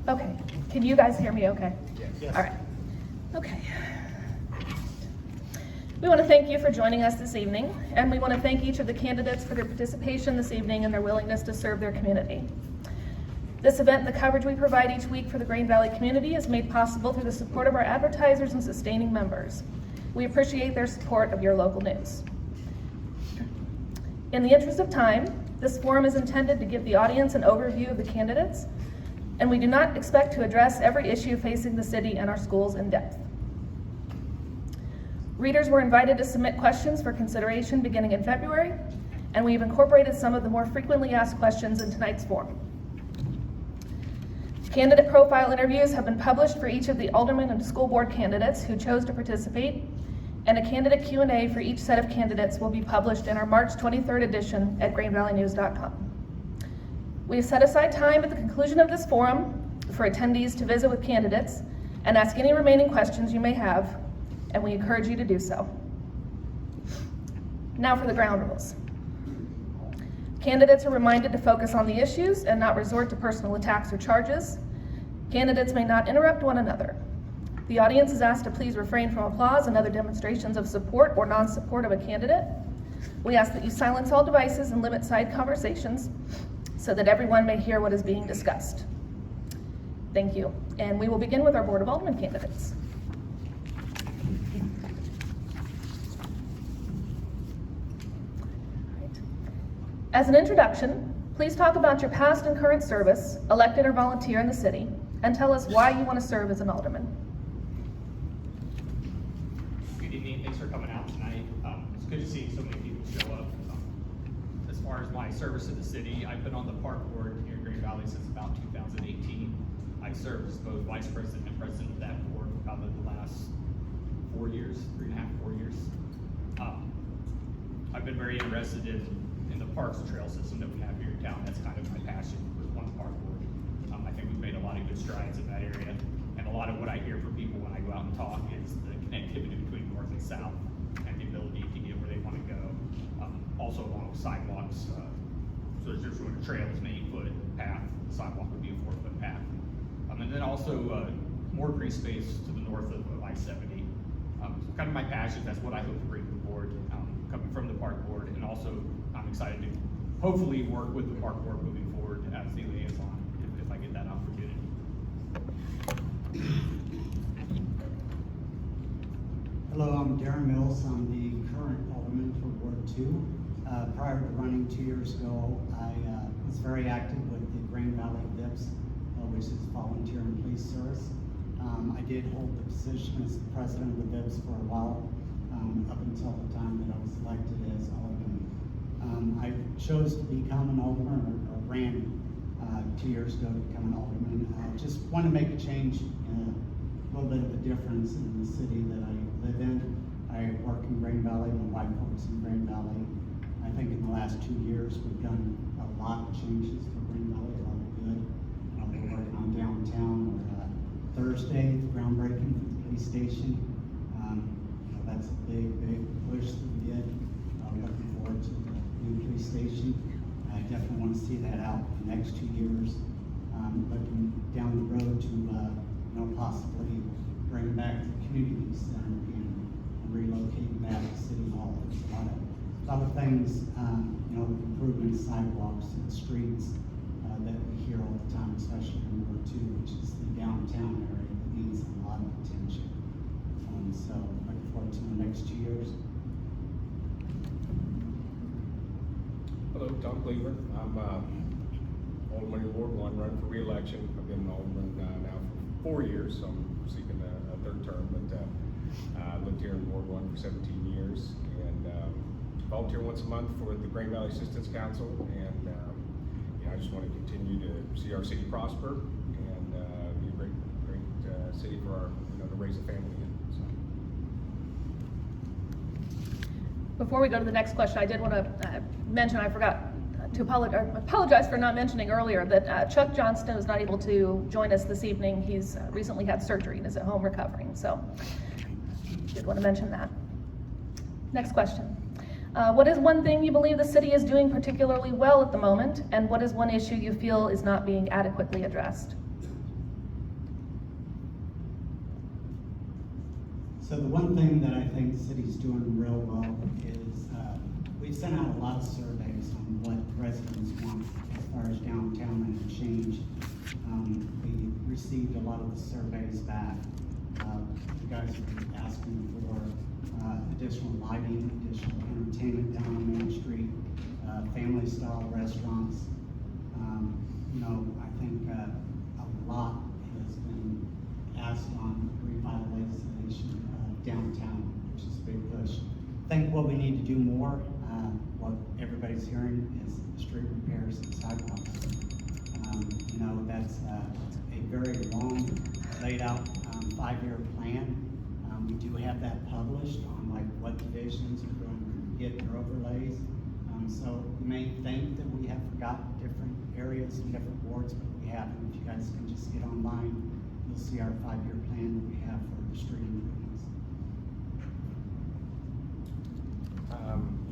Okay, can you guys hear me okay? Yes. All right, okay. We want to thank you for joining us this evening, and we want to thank each of the candidates for their participation this evening and their willingness to serve their community. This event and the coverage we provide each week for the Green Valley community is made possible through the support of our advertisers and sustaining members. We appreciate their support of your local news. In the interest of time, this forum is intended to give the audience an overview of the candidates, and we do not expect to address every issue facing the city and our schools in depth. Readers were invited to submit questions for consideration beginning in February, and we've incorporated some of the more frequently asked questions in tonight's forum. Candidate profile interviews have been published for each of the aldermen and school board candidates who chose to participate, and a candidate Q&A for each set of candidates will be published in our March 23rd edition at greenvalleynews.com. We have set aside time at the conclusion of this forum for attendees to visit with candidates and ask any remaining questions you may have, and we encourage you to do so. Now for the ground rules. Candidates are reminded to focus on the issues and not resort to personal attacks or charges. Candidates may not interrupt one another. The audience is asked to please refrain from applause and other demonstrations of support or non-support of a candidate. We ask that you silence all devices and limit side conversations so that everyone may hear what is being discussed. Thank you. And we will begin with our Board of Aldermen candidates. As an introduction, please talk about your past and current service, elected or volunteer in the city, and tell us why you want to serve as an alderman. Good evening, thanks for coming out tonight. It's good to see so many people show up. As far as my service to the city, I've been on the park board here in Green Valley since about 2018. I served as both vice president and president of that board for probably the last 4 years, 3.5, 4 years. I've been very interested in the parks and trail system that we have here in town. That's kind of my passion with one park board. I think we've made a lot of good strides in that area, and a lot of what I hear from people when I go out and talk is the connectivity between north and south and the ability to get where they want to go. Also along with sidewalks, so there's just a trail is an 8-foot path, the sidewalk would be a 4-foot path. And then also more green space to the north of I-70. Kind of my passion, that's what I hope to bring to the board, coming from the park board, and also I'm excited to hopefully work with the park board moving forward as the liaison if I get that opportunity. Hello, I'm Darren Mills. I'm the current alderman for Ward 2. Prior to running 2 years ago, I was very active with the Green Valley VIPS, which is Volunteer and Police Service. I did hold the position as president of the VIPS for a while, up until the time that I was elected as alderman. I chose to become an alderman, or ran 2 years ago to become an alderman. I just want to make a change, a little bit of a difference in the city that I live in. I work in Green Valley, my wife works in Green Valley. I think in the last 2 years we've done a lot of changes for Green Valley, a lot of good. We're working on downtown. Thursday, the groundbreaking for the police station. That's a big push that we did. Looking forward to the new police station. I definitely want to see that out in the next 2 years. Looking down the road to possibly bring back the community center and relocating that to City Hall. There's a lot of things, improving sidewalks and streets that we hear all the time, especially in Ward 2, which is the downtown area that needs a lot of attention. So looking forward to the next 2 years. Hello, Tom Cleveland. I'm alderman in Ward 1, running for re-election. I've been an alderman now for 4 years, so I'm seeking a third term. But I lived here in Ward 1 for 17 years, and volunteer once a month for the Green Valley Assistance Council. And I just want to continue to see our city prosper and be a great city for our, to raise a family in. So. Before we go to the next question, I did want to mention, I forgot to apologize for not mentioning earlier that Chuck Johnston is not able to join us this evening. He's recently had surgery and is at home recovering, so did want to mention that. Next question. What is one thing you believe the city is doing particularly well at the moment, and what is one issue you feel is not being adequately addressed? So the one thing that I think the city's doing real well is, we've sent out a lot of surveys on what residents want as far as downtown and change. We received a lot of the surveys back. You guys are asking for additional lighting, additional entertainment down on Main Street, family style restaurants. I think a lot has been asked on revitalization of downtown, which is a big push. I think what we need to do more, what everybody's hearing, is street repairs and sidewalks. That's a very long, laid out 5-year plan. We do have that published on like what divisions are going to get their overlays. So you may think that we have forgotten different areas and different wards, but we haven't. If you guys can just get online, you'll see our 5-year plan that we have for the street improvements.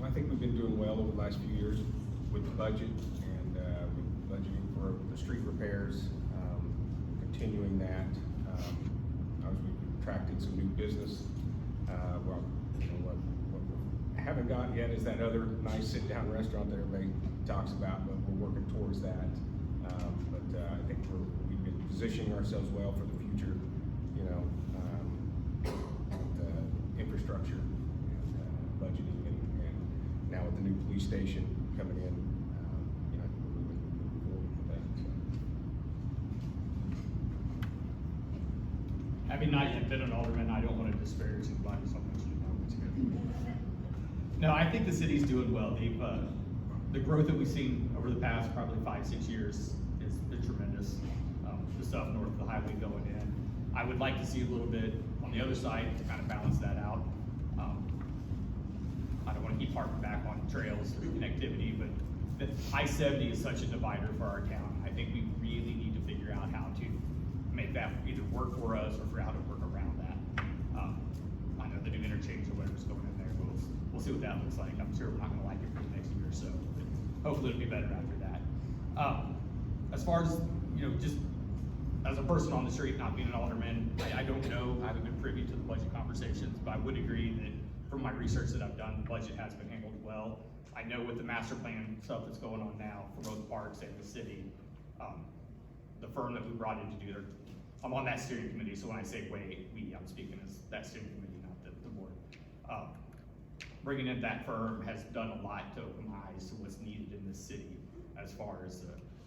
I think we've been doing well over the last few years with the budget and with budgeting for the street repairs, continuing that. Obviously, we've attracted some new business. What we haven't got yet is that other nice sit-down restaurant that everybody talks about, but we're working towards that. I think we've been positioning ourselves well for the future, the infrastructure and budgeting, and now with the new police station coming in, I think we're moving forward with that. So. Having not yet been an alderman, I don't want to disparage anybody so much. No, I think the city's doing well. The growth that we've seen over the past probably 5-6 years has been tremendous. The stuff north of the highway going in. I would like to see a little bit on the other side to kind of balance that out. I don't want to keep harping back on trails or connectivity, but I-70 is such a divider for our town. I think we really need to figure out how to make that either work for us or for how to work around that. I know the new interchange or whatever's going in there, we'll see what that looks like. I'm sure we're not gonna like it for the next year or so, but hopefully it'll be better after that. As far as, just as a person on the street, not being an alderman, I don't know, I haven't been privy to the budget conversations, but I would agree that from my research that I've done, the budget has been handled well. I know with the master plan stuff that's going on now for both parks and the city, the firm that we brought in to do their, I'm on that steering committee, so when I say I'm speaking as that steering committee, not the board. Bringing in that firm has done a lot to open my eyes to what's needed in this city as far as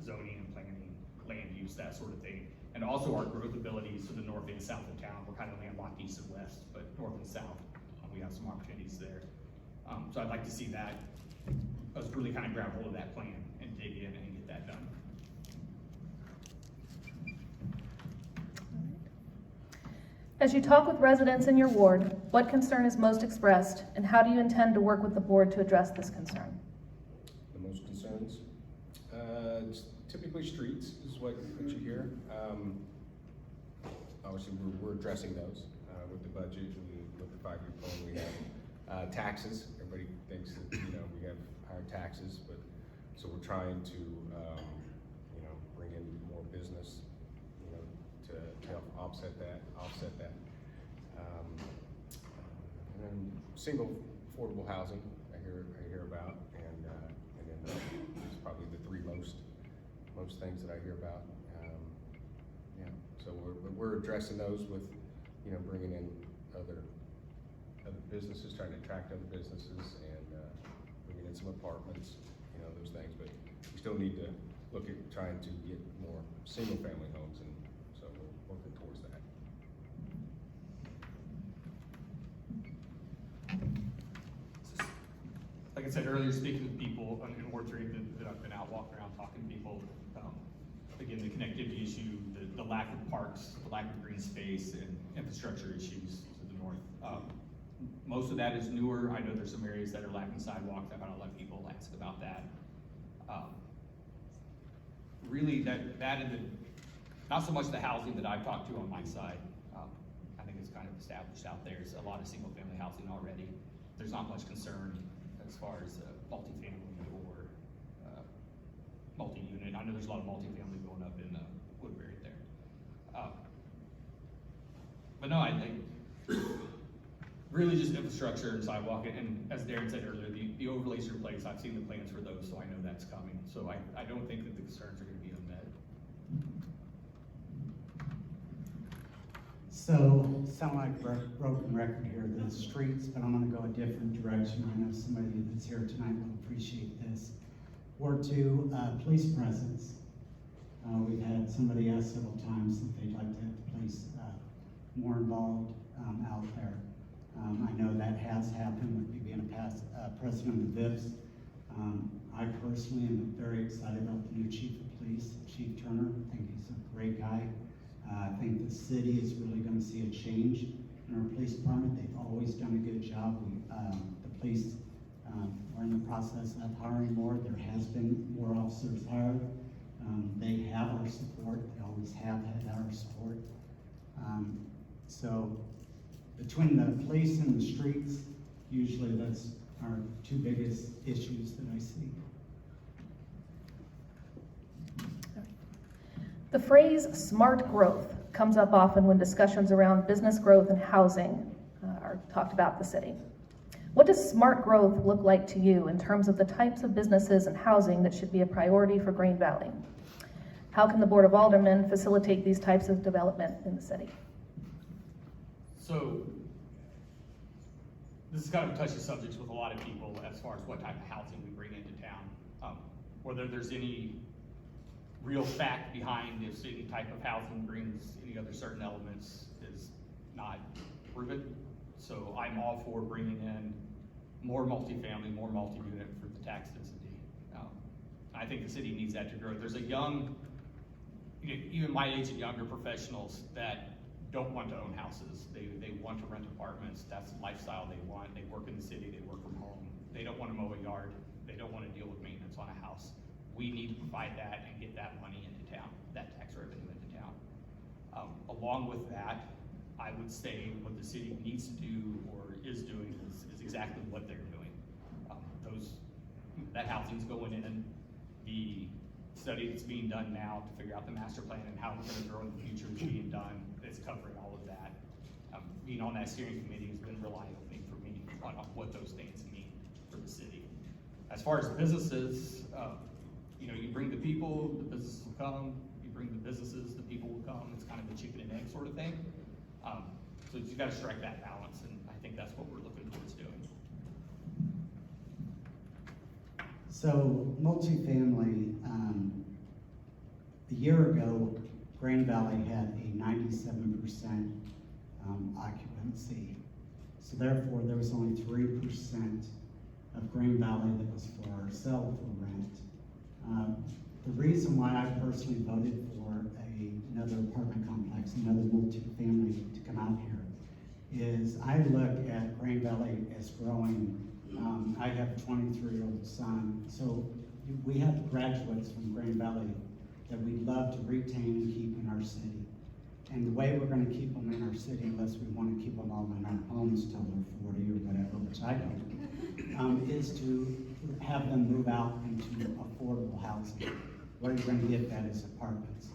zoning and planning, land use, that sort of thing. And also our growth abilities to the north and south of town. We're kind of landlocked east and west, but north and south, we have some opportunities there. So I'd like to see that, us really kind of grab hold of that plan and dig in and get that done. As you talk with residents in your ward, what concern is most expressed, and how do you intend to work with the board to address this concern? The most concerns? It's typically streets is what you hear. Obviously, we're addressing those with the budget and with the 5-year plan we have. Taxes, everybody thinks that, we have higher taxes, but so we're trying to, bring in more business, to help offset that. And then single affordable housing, I hear about, and then it's probably the 3 most things that I hear about. So we're addressing those with, bringing in other businesses, trying to attract other businesses, and bringing in some apartments, those things. But we still need to look at trying to get more single-family homes, and so we're working towards that. Like I said earlier, speaking with people in Ward 3 that I've been out walking around talking to people, again, the connectivity issue, the lack of parks, the lack of green space, and infrastructure issues to the north. Most of that is newer. I know there's some areas that are lacking sidewalks. I've had a lot of people ask about that. Really, that and not so much the housing that I've talked to on my side. I think it's kind of established out there. There's a lot of single-family housing already. There's not much concern as as far as multifamily or multi-unit. I know there's a lot of multifamily going up in Woodbury there. But no, I think really just infrastructure and sidewalk, and as Darren said earlier, the overlays are in place. I've seen the plans for those, so I know that's coming. So I don't think that the concerns are gonna be unmet. So, sound like broken record here, the streets, but I'm gonna go a different direction. I know somebody that's here tonight will appreciate this. Ward 2, police presence. We've had somebody ask several times if they'd like to have the police more involved out there. I know that has happened with me being a past president of VIPS. I personally am very excited about the new chief of police, Chief Turner. I think he's a great guy. I think the city is really going to see a change in our police department. They've always done a good job. The police are in the process of hiring more. There has been more officers hired. They have our support. They always have had our support. So between the police and the streets, usually that's our two biggest issues that I see. The phrase smart growth comes up often when discussions around business growth and housing are talked about in the city. What does smart growth look like to you in terms of the types of businesses and housing that should be a priority for Green Valley? How can the Board of Aldermen facilitate these types of development in the city? So this is kind of a touchy subject with a lot of people as far as what type of housing we bring into town. Whether there's any real fact behind if any type of housing brings any other certain elements is not proven. So I'm all for bringing in more multifamily, more multi-unit for the tax density. I think the city needs that to grow. There's a young, even my age and younger professionals that don't want to own houses. They want to rent apartments. That's the lifestyle they want. They work in the city, they work from home. They don't want to mow a yard. They don't want to deal with maintenance on a house. We need to provide that and get that money into town, that tax revenue into town. Along with that, I would say what the city needs to do or is doing is exactly what they're doing. That housing's going in. The study that's being done now to figure out the master plan and how we're going to grow in the future is being done. It's covering all of that. Being on that steering committee has been real eye-opening for me on what those things mean for the city. As far as businesses, you bring the people, the businesses will come. You bring the businesses, the people will come. It's kind of a chicken and egg sort of thing. So you've got to strike that balance, and I think that's what we're looking towards doing. So multifamily, a year ago, Grand Valley had a 97% occupancy. So therefore, there was only 3% of Grand Valley that was for sale for rent. The reason why I personally voted for another apartment complex, another multifamily to come out here, is I look at Grand Valley as growing. I have a 23-year-old son, so we have graduates from Grand Valley that we'd love to retain and keep in our city. And the way we're going to keep them in our city, unless we want to keep them all in our homes till they're 40 or whatever, which I don't, is to have them move out into affordable housing. Where you're going to get that is apartments.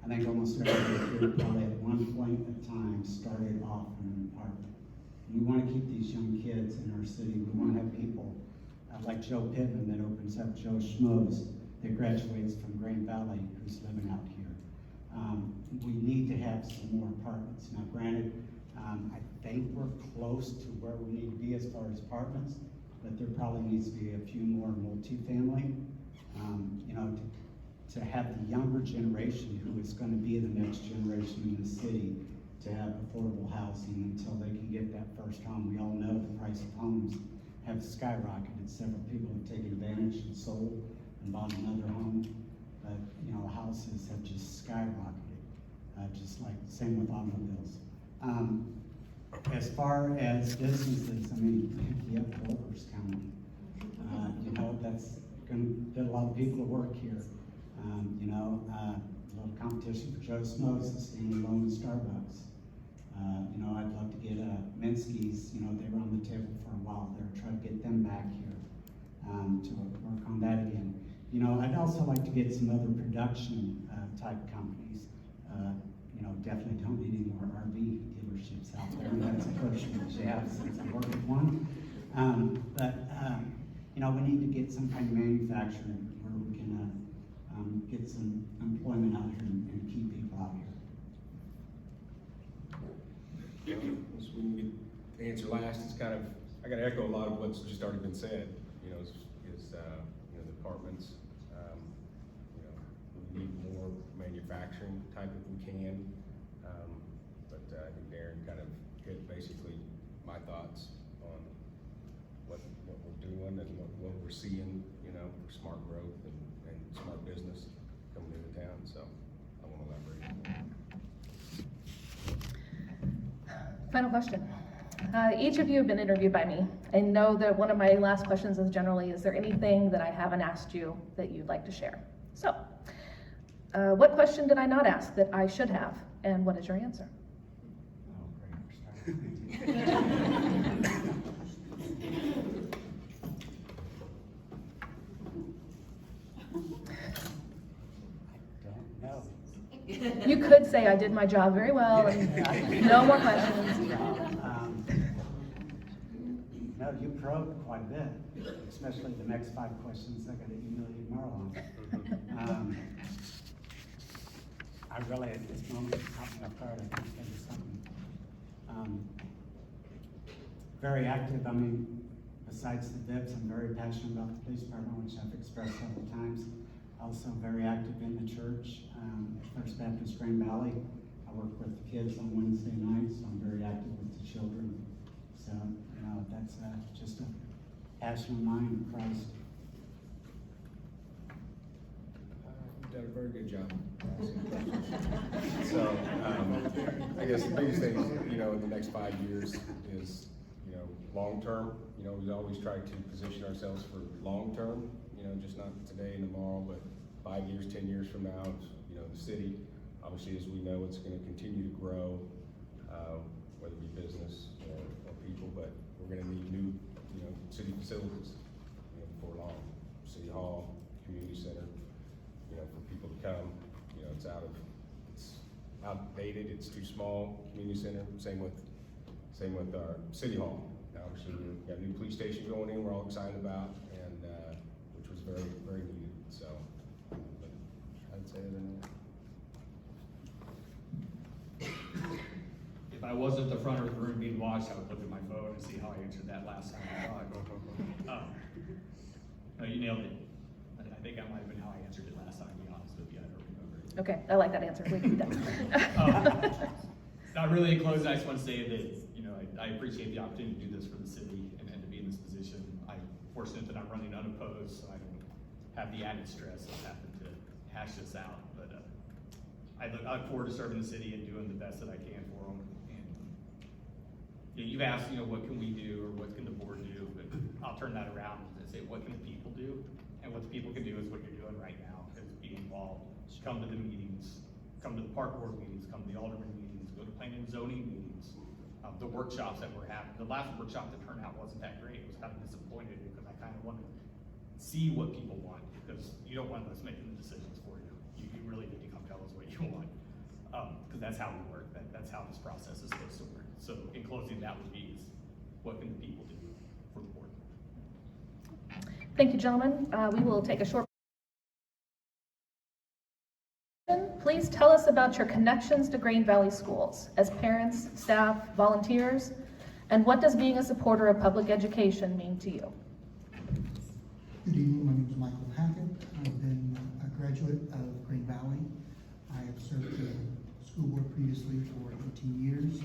I think almost everybody here probably at one point in time started off in an apartment. We want to keep these young kids in our city. We want to have people like Joe Pittman that opens up Joe Schmoes that graduates from Grand Valley who's living out here. We need to have some more apartments. Now granted, I think we're close to where we need to be as far as apartments, but there probably needs to be a few more multifamily, to have the younger generation who is going to be the next generation in the city to have affordable housing until they can get that first home. We all know the price of homes have skyrocketed. Several people have taken advantage and sold and bought another home, but houses have just skyrocketed, just like the same with automobiles. As far as businesses, we have Culver's County. That's going to get a lot of people to work here. A little competition for Joe Schmoes is standing alone in Starbucks. I'd love to get Minsky's, they were on the table for a while there, try to get them back here. also like to get some other production type companies. You know, definitely don't need any more RV dealerships out there. That's a question that you have since I work at one. You know, we need to get some kind of manufacturing where we can get some employment out here and keep people out here. As we can get the answer last, it's kind of, I gotta echo a lot of what's just already been said, you know, you know, the departments, you know, we need more manufacturing type if we can. I think Darren kind of hit basically my thoughts on what we're doing and what we're seeing, you know, for smart growth and smart business coming into town, so I won't elaborate. Final question. Each of you have been interviewed by me. I know that one of my last questions is generally, is there anything that I haven't asked you that you'd like to share? So, what question did I not ask that I should have, and what is your answer? Oh, great, we're starting. I don't know. You could say I did my job very well and no more questions. No, you probed quite a bit, especially the next 5 questions I got to email you tomorrow on. I really, at this moment, it's caught me off guard. I can't think of something. Very active. I mean, besides the VIPs, I'm very passionate about the police department, which I've expressed several times. Also very active in the church, at First Baptist Grand Valley. I work with the kids on Wednesday nights, so I'm very active with the children. So, you know, that's just a passion of mine in Christ. You've done a very good job. So, I guess the biggest thing, you know, in the next 5 years is, you know, long-term. You know, we always try to position ourselves for long-term, you know, just not today and tomorrow, but 5 years, 10 years from now, you know, the city, obviously, as we know, it's going to continue to grow, whether it be business or people, but we're going to need new, you know, city facilities, you know, before long. City Hall, community center, you know, for people to come, you know, it's outdated, it's too small. Community center, same with our City Hall. Now, obviously, we've got a new police station going in, we're all excited about, and which was very, very needed, so, but I'd say other than that. If I wasn't at the front of the room being watched, I would look at my phone and see how I answered that last time I talked. No, you nailed it. I think that might have been how I answered it last time, to be honest with you. I don't remember. Okay, I like that answer. We can do that. Not really in closing, I just want to say that, you know, I appreciate the opportunity to do this for the city and to be in this position. I'm fortunate that I'm running unopposed, so I don't have the added stress of having to hash this out. But I look forward to serving the city and doing the best that I can for them. And you know, you've asked, you know, what can we do or what can the board do? But I'll turn that around and say, what can the people do? And what the people can do is what you're doing right now, is be involved. Come to the meetings, come to the park board meetings, come to the alderman meetings, go to planning and zoning meetings, the workshops that we're having. The last workshop, the turnout wasn't that great. It was kind of disappointed because I kind of wanted to see what people want, because you don't want us making the decisions for you. You really need to come tell us what you want, because that's how we work. That's how this process is supposed to work. So in closing, that would be is what can the people do for the board? Thank you, gentlemen. We will take a short. Please tell us about your connections to Green Valley Schools as parents, staff, volunteers, and what does being a supporter of public education mean to you? Good evening, my name is Michael Hackett. I've been a graduate of Green Valley. I have served the school board previously for 18 years.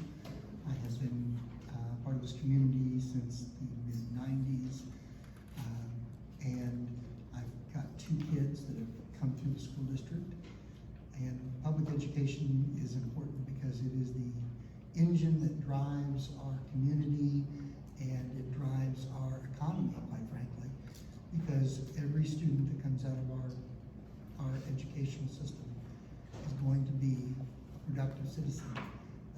I have been part of this community since the mid-90s. And I've got 2 kids that have come through the school district. And public education is important because it is the engine that drives our community and it drives our economy, quite frankly. Because every student that comes out of our educational system is going to be a productive citizen.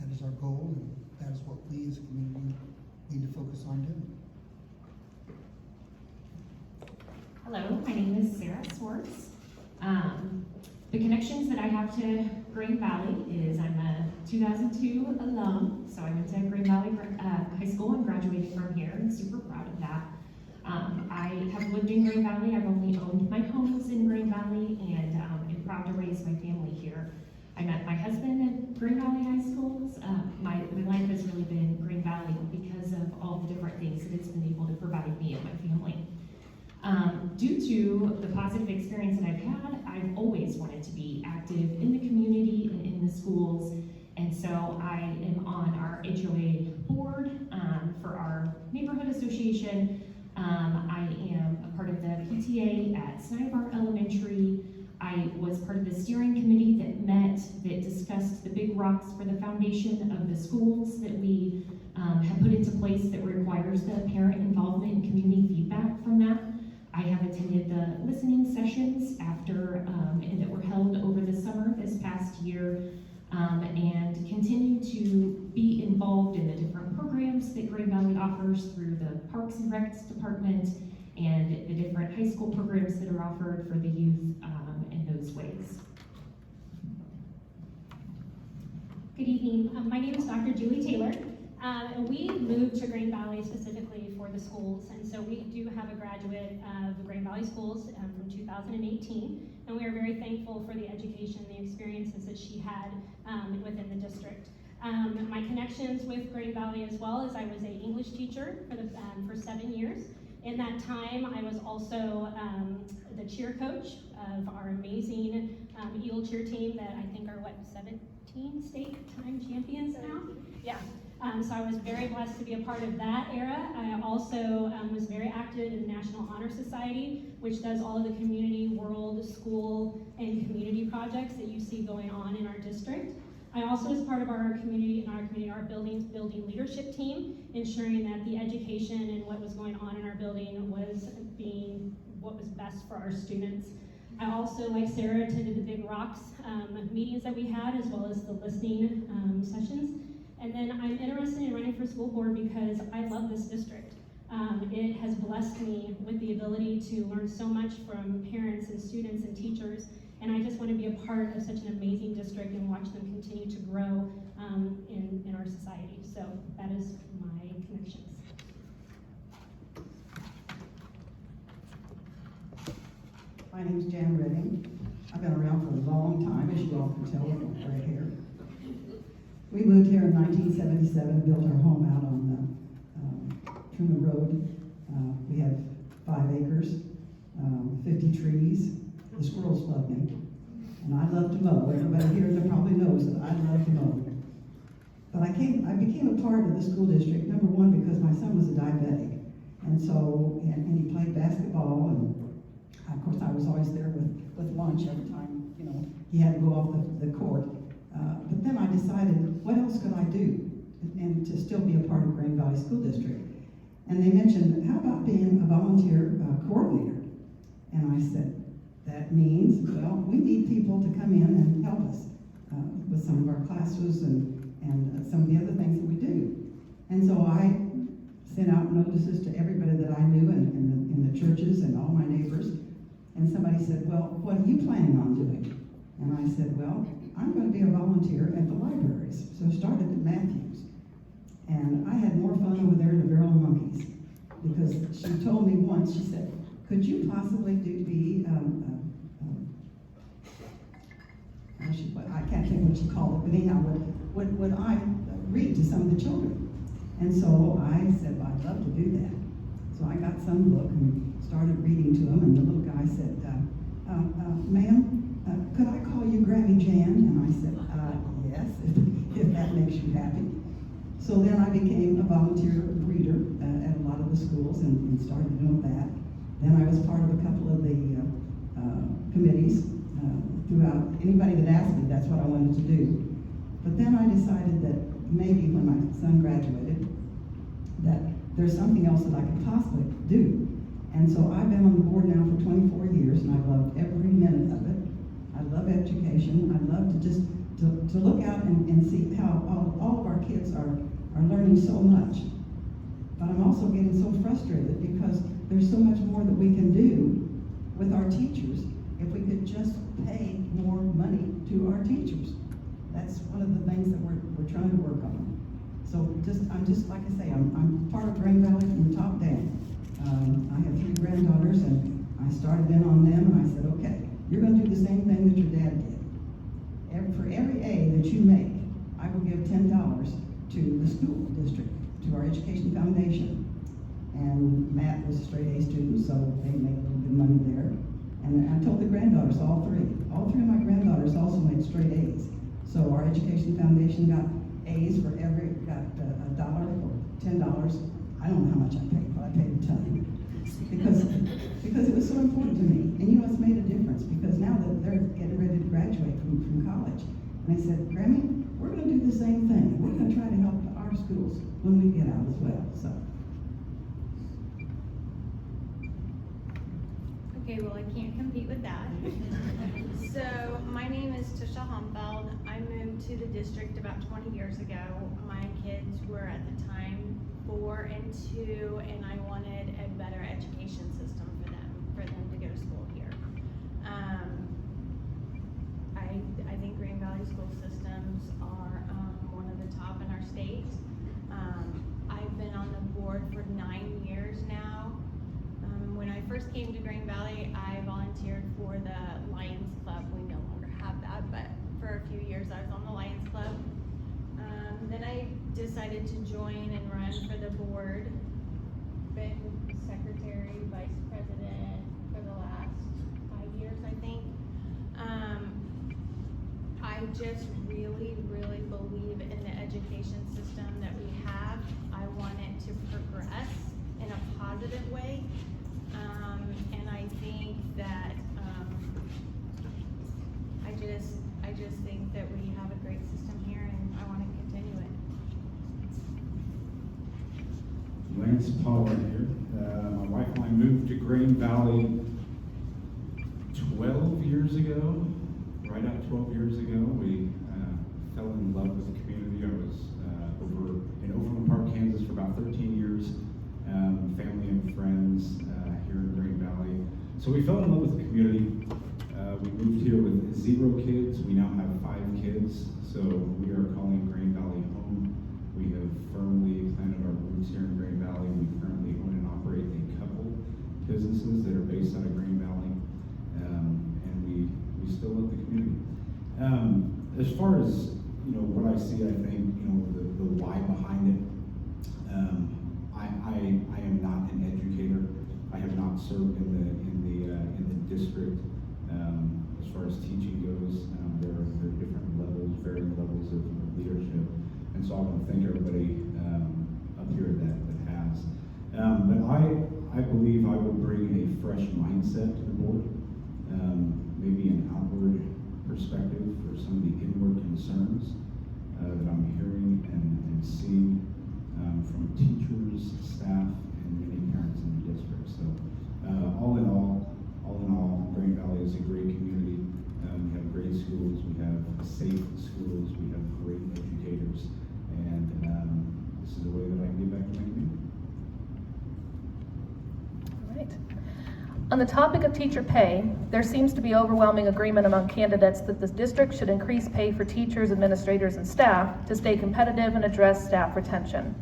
That is our goal, and that is what we as a community need to focus on doing. Hello, my name is Sarah Swartz. The connections that I have to Green Valley is I'm a 2002 alum, so I went to Green Valley High School and graduated from here. I'm super proud of that. I have lived in Green Valley. I've only owned my homes in Green Valley, and am proud to raise my family here. I met my husband at Green Valley High Schools. My life has really been Green Valley because of all the different things that it's been able to provide me and my family. Due to the positive experience that I've had, I've always wanted to be active in the community and in the schools, and so I am on our HOA board for our neighborhood association. I am a part of the PTA at Snibar Elementary. I was part of the steering committee that discussed the big rocks for the foundation of the schools that we have put into place that requires the parent involvement and community feedback from that. I have attended the listening sessions after and that were held over the summer this past year, and continue to be involved in the different programs that Green Valley offers through the Parks and Recs department and the different high school programs that are offered for the youth in those ways. Good evening. My name is Dr. Julie Taylor. And we moved to Green Valley specifically for the schools, and so we do have a graduate of the Green Valley Schools from 2018, and we are very thankful for the education and the experiences that she had within the district. My connections with Green Valley as well is I was an English teacher for 7 years. In that time, I was also the cheer coach of our amazing Eagle cheer team that I think are, 17 state time champions now? Yeah. So I was very blessed to be a part of that era. I also was very active in the National Honor Society, which does all of the community, world, school, and community projects that you see going on in our district. I also was part of our building leadership team, ensuring that the education and what was going on in our building was being what was best for our students. I also, like Sarah, attended the Big Rocks meetings that we had, as well as the listening sessions. And then I'm interested in running for school board because I love this district. It has blessed me with the ability to learn so much from parents and students and teachers, and I just want to be a part of such an amazing district and watch them continue to grow in our society. So that is my connections. My name is Jan Redding. I've been around for a long time, as you all can tell with my gray hair. We moved here in 1977, built our home out on Truman Road. We have 5 acres, 50 trees. The squirrels love me, and I love to mow. Everybody here that probably knows that I love to mow. But I became a part of the school district, number one, because my son was a diabetic, and so, and he played basketball, and of course I was always there with lunch every time, he had to go off the court. But then I decided, what else could I do and to still be a part of Green Valley School District? And they mentioned, how about being a volunteer coordinator? And I said, that means, well, we need people to come in and help us with some of our classes and some of the other things that we do. And so I sent out notices to everybody that I knew in the churches and all my neighbors. And somebody said, well, what are you planning on doing? And I said, well, I'm going to be a volunteer at the libraries. So I started at Matthews. And I had more fun over there than the Barrel of Monkeys. Because she told me once, she said, could you possibly I can't think what she called it, but anyhow, would I read to some of the children? And so I said, well, I'd love to do that. So I got some book and started reading to them, and the little guy said, ma'am, could I call you Grammy Jan? And I said, yes, if that makes you happy. So then I became a volunteer reader at a lot of the schools and started doing that. Then I was part of a couple of the committees throughout. Anybody that asked me, that's what I wanted to do. But then I decided that maybe when my son graduated, that there's something else that I could possibly do. And so I've been on the board now for 24 years, and I've loved every minute of it. I love education. I love to just to look out and see how all of our kids are learning so much. But I'm also getting so frustrated because there's so much more that we can do with our teachers if we could just pay more money to our teachers. That's one of the things that we're trying to work on. So I'm just like I say, I'm part of Green Valley from the top down. I have 3 granddaughters, and I started in on them, and I said, okay, you're gonna do the same thing that your dad did. For every A that you make, I will give $10 to the school district, to our education foundation. And Matt was a straight A student, so they make a little bit of money there. And I told the granddaughters, all three of my granddaughters also made straight A's. So our education foundation got A's for got $1 or $10. I don't know how much I paid, but I paid a ton. Because it was so important to me. And you know, it's made a difference, because now that they're getting ready to graduate from college. And they said, Grammy, we're gonna do the same thing. We're gonna try to help our schools when we get out as well, so. Okay, well, I can't compete with that. So, my name is Tisha Humfeld. I moved to the district about 20 years ago. My kids were at the time 4 and 2, and I wanted a better education system for them to go to school here. I think Green Valley school systems are one of the top in our state. I've been on the board for 9 years now. When I first came to Green Valley, I volunteered for the Lions Club. We no longer have that, but for a few years I was on the Lions Club. Then I decided to join and run for the board. Been secretary, vice president for the last 5 years, I think. I just really, really believe in the education system that we have. I want it to progress in a positive way. And I think that, I just think that we have a great system here, and I want to continue it. Lance Pollard here. My wife and I moved to Green Valley 12 years ago. Right at 12 years ago, we fell in love with the community. I was over in Overland Park, Kansas for about 13 years. Family and friends here in Green Valley. So we fell in love with the community. We moved here with 0 kids. We now have 5 kids. So we are calling Green Valley home. We have firmly planted our roots here in Green Valley. We currently own and operate a couple businesses that are based out of Green Valley. And we still love the community. As far as, you know, what I see, I think, you know, the why behind it, I am not an educator. I have not served in the district. As far as teaching goes, there are different levels, varying levels of leadership, and so I want to thank everybody up here that has. But I believe I would bring a fresh mindset to the board, maybe an outward perspective for some of the inward concerns that I'm hearing and seeing from teachers, staff, and many parents in the district. So all in all, Green Valley is a great community. We have great schools, we have safe schools, we have great educators, and this is a way that I can give back to my community. All right. On the topic of teacher pay, there seems to be overwhelming agreement among candidates that the district should increase pay for teachers, administrators, and staff to stay competitive and address staff retention.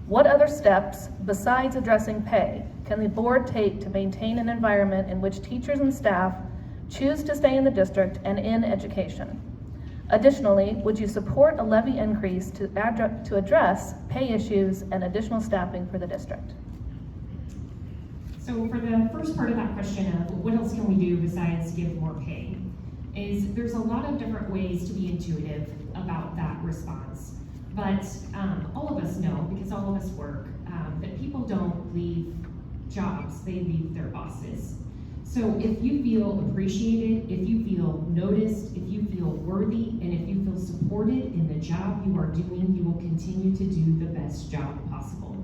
What other steps, besides addressing pay, can the board take to maintain an environment in which teachers and staff choose to stay in the district and in education? Additionally, would you support a levy increase to address pay issues and additional staffing for the district? So for the first part of that question of what else can we do besides give more pay, is there's a lot of different ways to be intuitive about that response. But all of us know, because all of us work, that people don't leave jobs, they leave their bosses. So if you feel appreciated, if you feel noticed, if you feel worthy, and if you feel supported in the job you are doing, you will continue to do the best job possible.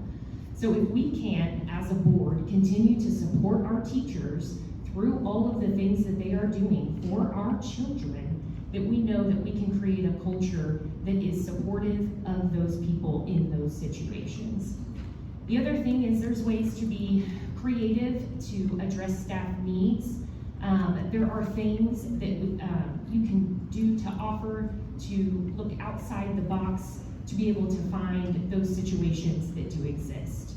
So if we can, as a board, continue to support our teachers through all of the things that they are doing for our children, that we know that we can create a culture that is supportive of those people in those situations. The other thing is there's ways to be creative to address staff needs. There are things that you can do to offer to look outside the box to be able to find those situations that do exist.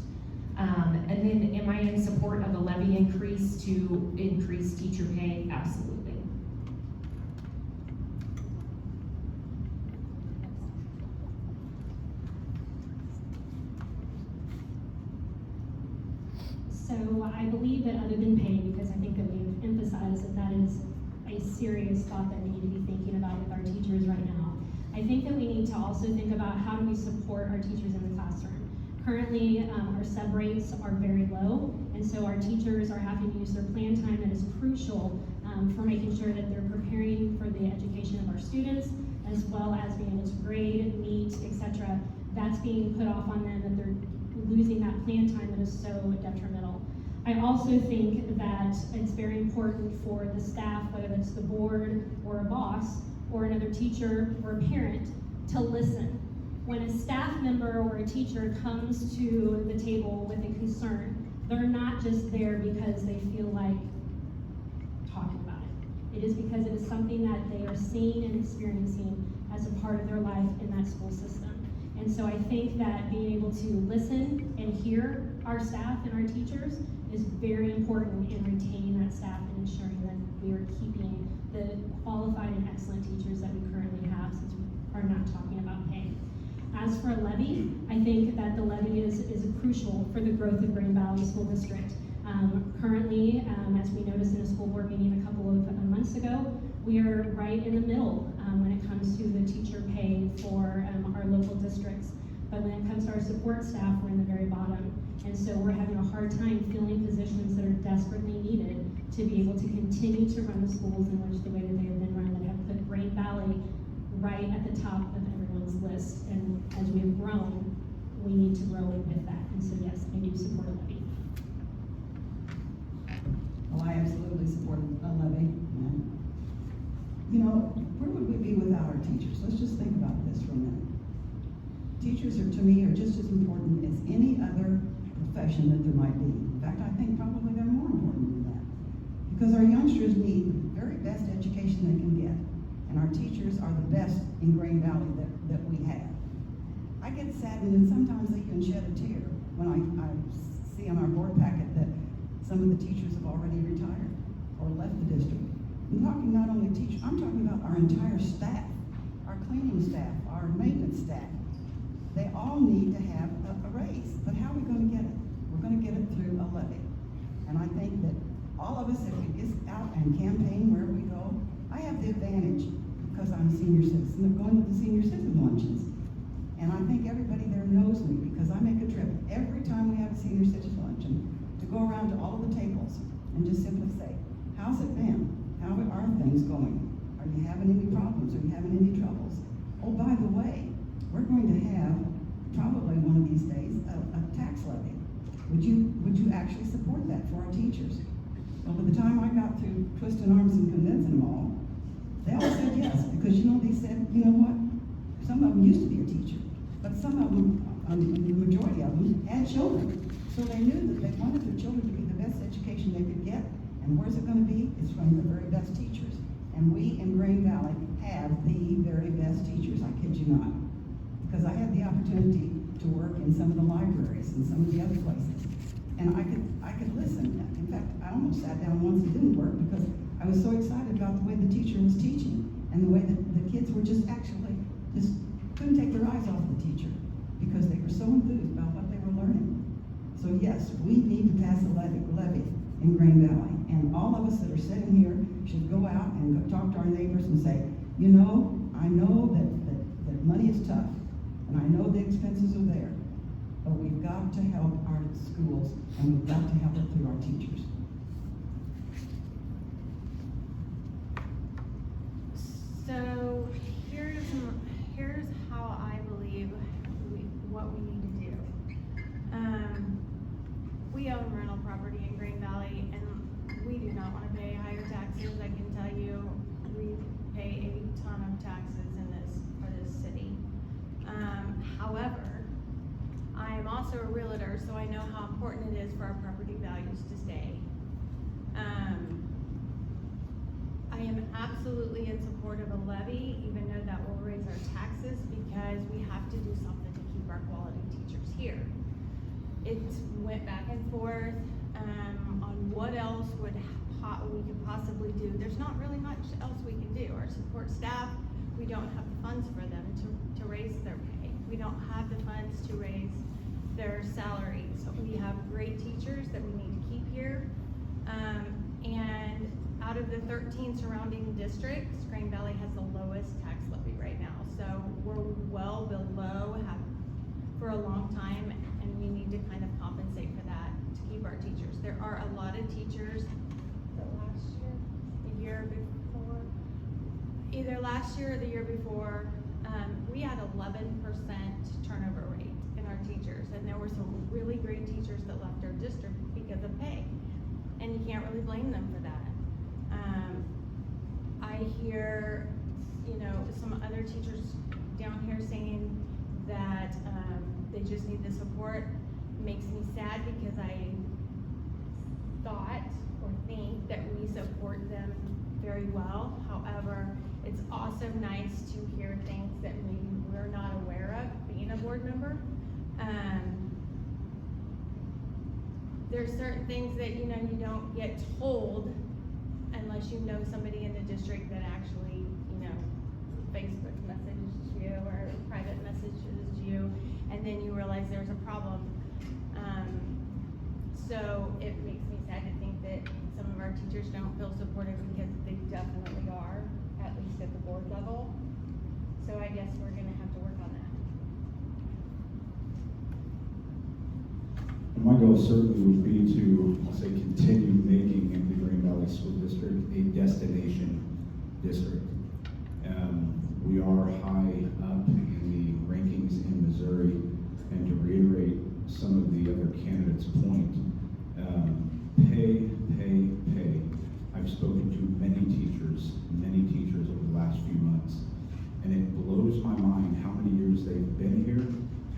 And then am I in support of a levy increase to increase teacher pay? Absolutely. So I believe that other than pay, because I think that we've emphasized that that is a serious thought that we need to be thinking about with our teachers right now. I think that we need to also think about how do we support our teachers in the classroom. Currently, our sub rates are very low, and so our teachers are having to use their plan time that is crucial for making sure that they're preparing for the education of our students, as well as being able to grade, meet, etc. That's being put off on them, that they're losing that plan time that is so detrimental. I also think that it's very important for the staff, whether it's the board or a boss or another teacher or a parent, to listen. When a staff member or a teacher comes to the table with a concern, they're not just there because they feel like talking about it. It is because it is something that they are seeing and experiencing as a part of their life in that school system. And so I think that being able to listen and hear our staff and our teachers is very important in retaining that staff and ensuring that we are keeping the qualified and excellent teachers that we currently have, since we are not talking about pay. As for a levy, I think that the levy is crucial for the growth of Green Valley School District. Currently, as we noticed in a school board meeting a couple of months ago, we are right in the middle when it comes to the teacher pay for our local districts. But when it comes to our support staff, we're in the very bottom. And so we're having a hard time filling positions that are desperately needed to be able to continue to run the schools in which the way that they have been run, that have put Green Valley right at the top of everyone's list. And as we have grown, we need to grow with that. And so yes, I do support a levy. Well, I absolutely support a levy. And, you know, where would we be without our teachers? Let's just think about this for a minute. Teachers to me, are just as important as any other profession that there might be. In fact, I think probably they're more important than that. Because our youngsters need the very best education they can get. And our teachers are the best in Green Valley that we have. I get saddened and sometimes I even shed a tear when I see on our board packet that some of the teachers have already retired or left the district. I'm talking not only teachers, I'm talking about our entire staff, our cleaning staff, our maintenance staff. They all need to have a raise, but how are we going to get it? We're going to get it through a levy. And I think that all of us, if we get out and campaign wherever we go, I have the advantage, because I'm a senior citizen, of going to the senior citizen luncheons. And I think everybody there knows me, because I make a trip every time we have a senior citizen luncheon to go around to all of the tables and just simply say, how's it been? How are things going? Are you having any problems? Are you having any troubles? Oh, by the way, we're going to have, probably one of these days, a tax levy. Would you actually support that for our teachers? Well, by the time I got through twisting arms and convincing them all, they all said yes, because they said, you know what? Some of them used to be a teacher, but some of them, the majority of them, had children. So they knew that they wanted their children to be the best education they could get. And where's it going to be? It's from the very best teachers. And we in Green Valley have the very best teachers, I kid you not. Because I had the opportunity to work in some of the libraries and some of the other places. And I could listen. In fact, I almost sat down once and didn't work because I was so excited about the way the teacher was teaching and the way that the kids were just couldn't take their eyes off the teacher because they were so enthused about what they were learning. So yes, we need to pass a levy in Green Valley. And all of us that are sitting here should go out and go talk to our neighbors and say, I know that money is tough, and I know the expenses are there, but we've got to help our schools, and we've got to help it through our teachers. So here's how I believe what we need to do. We own rental property in Green Valley, and we do not want to pay higher taxes. I can tell you, we pay a ton of taxes for this city. However, I am also a realtor, so I know how important it is for our property values to stay. in support of a levy, even though that will raise our taxes, because we have to do something to keep our quality teachers here. It went back and forth, on what else we could possibly do. There's not really much else we can do. Our support staff, we don't have the funds for them to raise their pay. We don't have the funds to raise their salaries. We have great teachers that we need to keep here. And out of the 13 surrounding districts, Green Valley has the lowest tax levy right now. So we're well below, have for a long time, and we need to kind of compensate for that to keep our teachers. There are a lot of teachers, last year, the year before, either last year or the year before, we had 11% turnover rate in our teachers, and there were some really great teachers that left our district because of pay, and you can't really blame them for that. I hear, some other teachers down here saying that they just need the support. It makes me sad because I thought or think that we support them very well. However, it's also nice to hear things that maybe we're not aware of being a board member. There's certain things that you don't get told unless you know somebody in the district that actually Facebook messages you or private messages you, and then you realize there's a problem. So it makes me sad to think that some of our teachers don't feel supported, because they definitely are, at least at the board level. So I guess we're gonna have to work on that. My goal certainly would be to, I'll say, continue making the Green Valley School District a destination district. We are high up in the rankings in Missouri, and to reiterate some of the other candidates' point, pay. I've spoken to many teachers over the last few months, and it blows my mind how many years they've been here,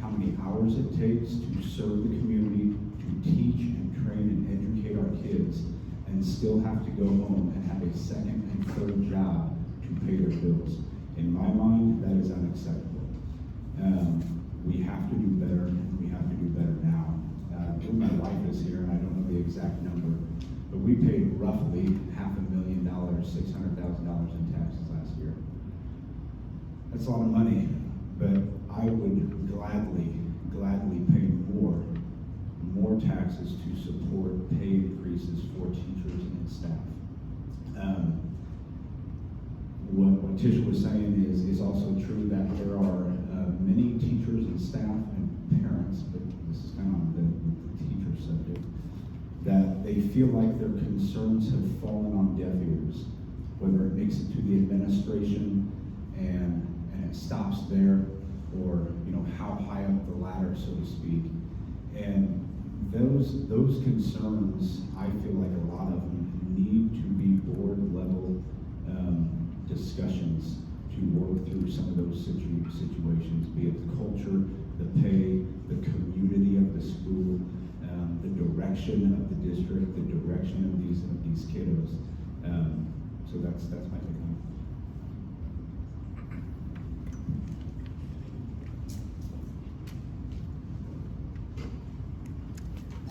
how many hours it takes to serve the community, to teach and train and educate our kids, and still have to go home and have a second and third job to pay their bills. In my mind, that is unacceptable. We have to do better, and we have to do better now. My wife is here, and I don't know the exact number, but we paid roughly $500,000, $600,000 in taxes last year. That's a lot of money, but I would gladly pay more taxes to support pay increases for teachers and staff. What Tisha was saying is also true, that there are many teachers and staff and parents, but this is kind of on the teacher subject, that they feel like their concerns have fallen on deaf ears, whether it makes it to the administration and it stops there, or how high up the ladder, so to speak. And those concerns, I feel like a lot of them need to be board level discussions to work through some of those situations, be it the culture, the pay, the community of the school, the direction of the district, the direction of these kiddos. So that's my take on it.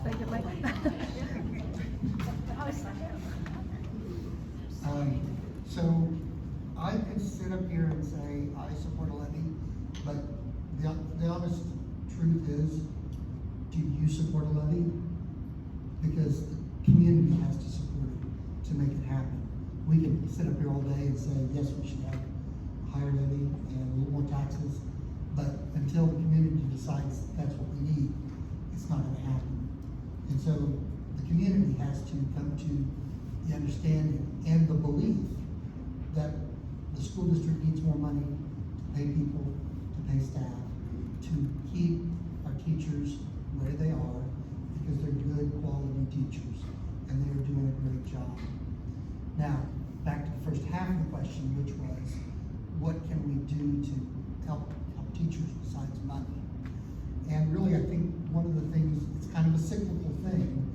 Thank you, Mike. So I could sit up here and say I support a levy, but the honest truth is, do you support a levy? Because the community has to support it to make it happen. We can sit up here all day and say, yes, we should have a higher levy and a little more taxes, but until the community decides that's what we need, it's not gonna happen. And so the community has to come to the understanding and the belief that the school district needs more money to pay people, to pay staff, to keep our teachers where they are, because they're good quality teachers and they are doing a great job. Now, back to the first half of the question, which was, what can we do to help teachers besides money? And really, I think one of the things, it's kind of a cyclical thing,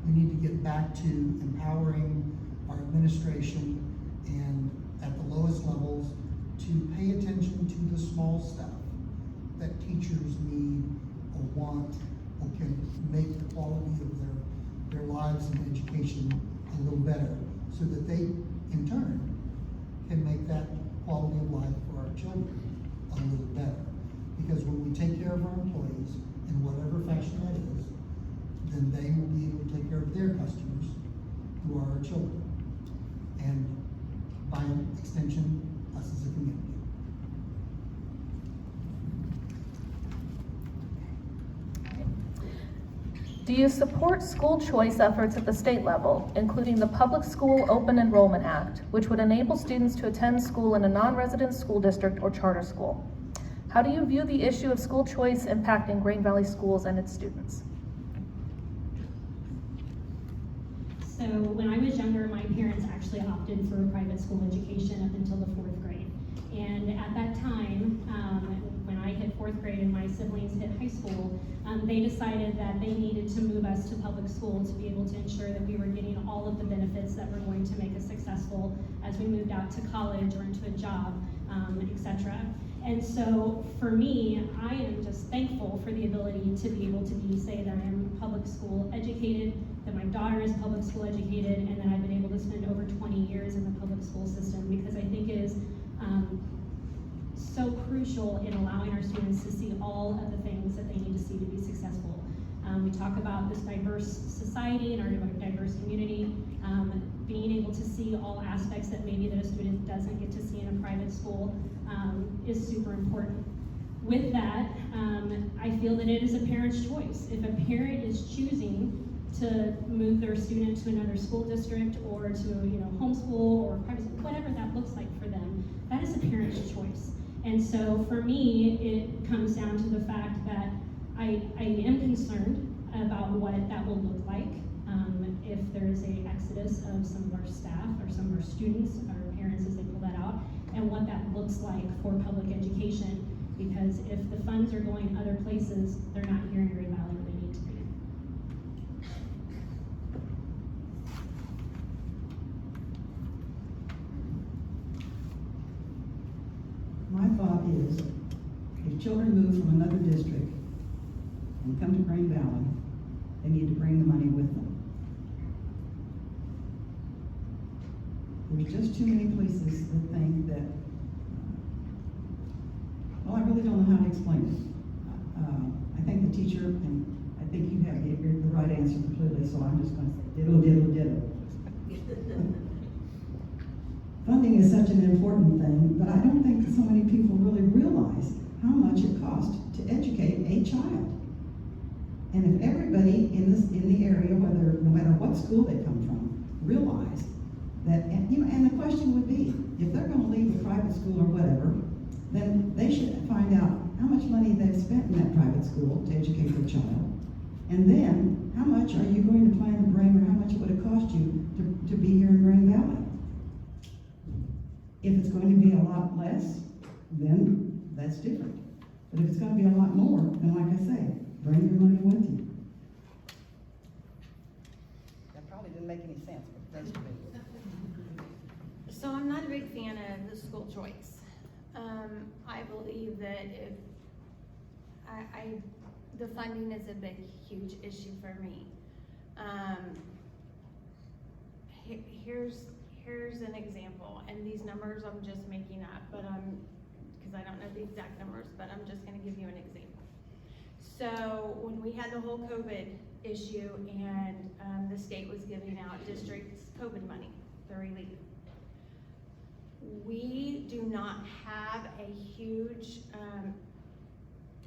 we need to get back to empowering our administration and at the lowest levels to pay attention to the small stuff that teachers need or want or can make the quality of their lives and education a little better, so that they, in turn, can make that quality of life for our children a little better. Because when we take care of our employees, in whatever fashion that is, then they will be able to take care of their customers, who are our children, and by extension, us as a community. Do you support school choice efforts at the state level, including the Public School Open Enrollment Act, which would enable students to attend school in a non-resident school district or charter school? How do you view the issue of school choice impacting Green Valley schools and its students? So when I was younger, my parents actually opted for a private school education up until the 4th grade. And at that time, when I hit 4th grade and my siblings hit high school, they decided that they needed to move us to public school to be able to ensure that we were getting all of the benefits that were going to make us successful as we moved out to college or into a job, etc. And so for me, I am just thankful for the ability to be able to say that I am public school educated, that my daughter is public school educated, and that I've been able to spend over 20 years in the public school system, because I think it is so crucial in allowing our students to see all of the things that they need to see to be successful. We talk about this diverse society and our diverse community, being able to see all aspects that maybe that a student doesn't get to see in a private school is super important. With that, I feel that it is a parent's choice. If a parent is choosing to move their student to another school district or to homeschool or private school, whatever that looks like for them, that is a parent's choice. And so for me, it comes down to the fact that I am concerned about what that will look like if there is a exodus of some of our staff or some of our students, our parents as they pull that out, and what that looks like for public education. Because if the funds are going other places, they're not here in Green Valley where they need to be. My thought is, if children move from another district and come to Green Valley, they need to bring the money with them. There's just too many places that think that, well, I really don't know how to explain it. I think the teacher, and I think you have the right answer completely, so I'm just going to say ditto, ditto, ditto. Funding is such an important thing, but I don't think so many people really realize how much it costs to educate a child. And if everybody in the area, no matter what school they come from, realize that, and the question would be, if they're going to leave a private school or whatever, then they should find out how much money they've spent in that private school to educate their child, and then how much are you going to plan to bring, or how much would it cost you to be here in Green Valley? If it's going to be a lot less, then that's different. But if it's going to be a lot more, then like I say, bring your money with you. That probably didn't make any sense, but thanks for being here. So I'm not a big fan of the school choice. I believe that if the funding is a big, huge issue for me. Here's an example, and these numbers I'm just making up, but because I don't know the exact numbers, but I'm just going to give you an example. So when we had the whole COVID issue and the state was giving out districts COVID money, the relief, we do not have a huge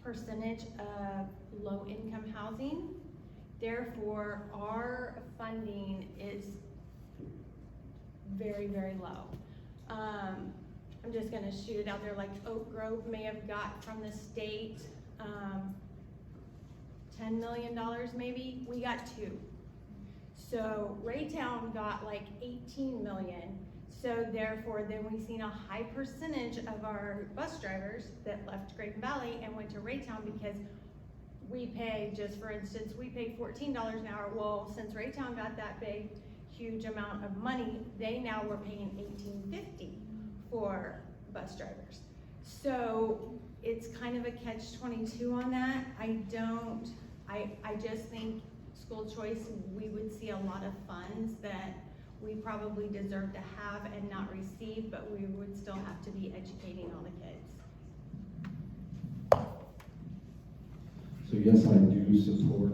percentage of low-income housing. Therefore, our funding is very, very low. I'm just gonna shoot it out there, like Oak Grove may have got from the state $10 million maybe, we got 2. So Raytown got like 18 million. So therefore, then we've seen a high percentage of our bus drivers that left Green Valley and went to Raytown, because we pay, just for instance, we pay $14 an hour. Well, since Raytown got that big, huge amount of money, they now were paying $18.50. for bus drivers. So it's kind of a catch-22 on that. I just think school choice, we would see a lot of funds that we probably deserve to have and not receive, but we would still have to be educating all the kids. So yes, I do support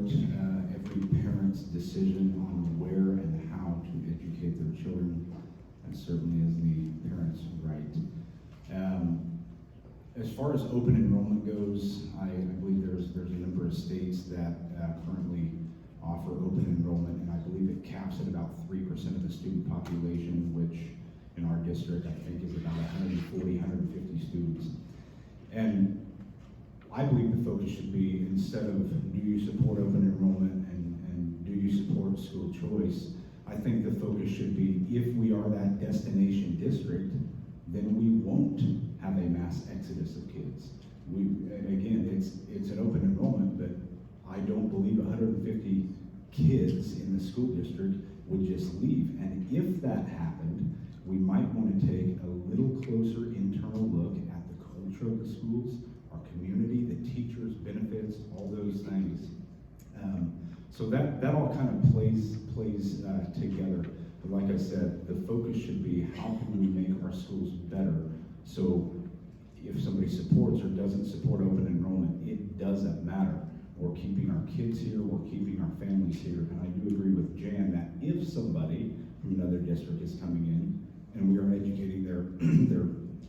every parent's decision on where and how to educate their children. That certainly is the parent's right. As far as open enrollment goes, I believe there's a number of states that currently offer open enrollment, and I believe it caps at about 3% of the student population, which in our district I think is about 140, 150 students. And I believe the focus should be, instead of do you support open enrollment and do you support school choice, I think the focus should be, if we are that destination district, then we won't have a mass exodus of kids. Again, it's an open enrollment, but I don't believe 150 kids in the school district would just leave. And if that happened, we might want to take a little closer internal look at the culture of the schools, our community, the teachers, benefits, all those things. So that all kind of plays together. But like I said, the focus should be, how can we make our schools better? So if somebody supports or doesn't support open enrollment, it doesn't matter. We're keeping our kids here, we're keeping our families here. And I do agree with Jan that if somebody from another district is coming in and we are educating their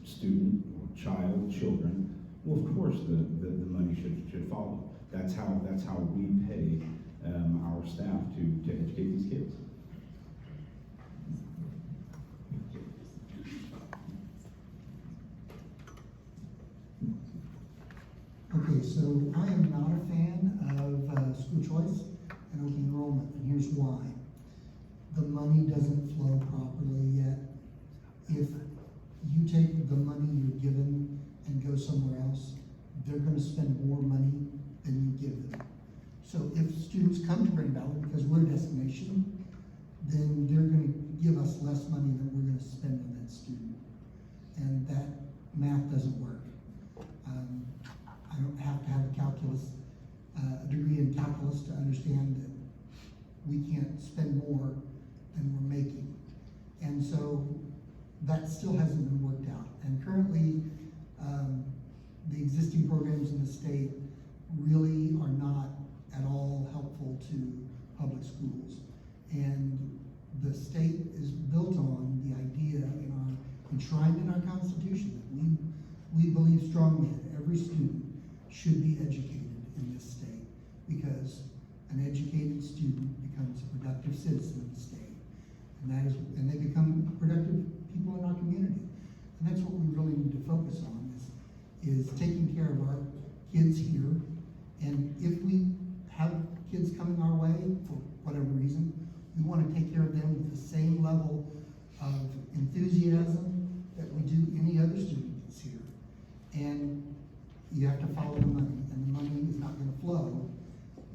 student or children, well, of course the money should follow. That's how we pay our staff to educate these kids. Okay, so I am not a fan of school choice and open enrollment, and here's why. The money doesn't flow properly yet. If you take the money you're given and go somewhere else, they're gonna spend more money than you give them. So if students come to Green Valley because we're a destination, then they're gonna give us less money than we're gonna spend on that student. And that math doesn't work. I don't have to have a degree in calculus to understand that we can't spend more than we're making. And so that still hasn't been worked out. And currently, the existing programs in the state really are not at all helpful to public schools. And the state is built on the idea enshrined in our Constitution that we believe strongly that every student should be educated in this state, because an educated student becomes a productive citizen of the state, and they become productive people in our community. And that's what we really need to focus on, is taking care of our kids here. And if we have kids coming our way for whatever reason, we want to take care of them with the same level of enthusiasm that we do any other student that's here. And you have to follow the money, and the money is not going to flow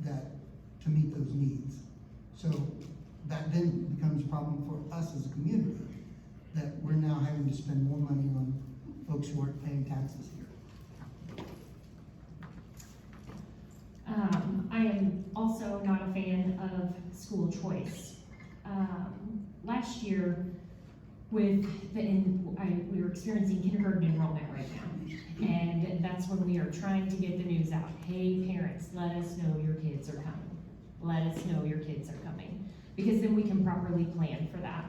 to meet those needs. So that then becomes a problem for us as a community, that we're now having to spend more money on folks who aren't paying taxes here. I am also not a fan of school choice. Last year, we were experiencing kindergarten enrollment right now, and that's when we are trying to get the news out. Hey parents, let us know your kids are coming. Let us know your kids are coming, because then we can properly plan for that.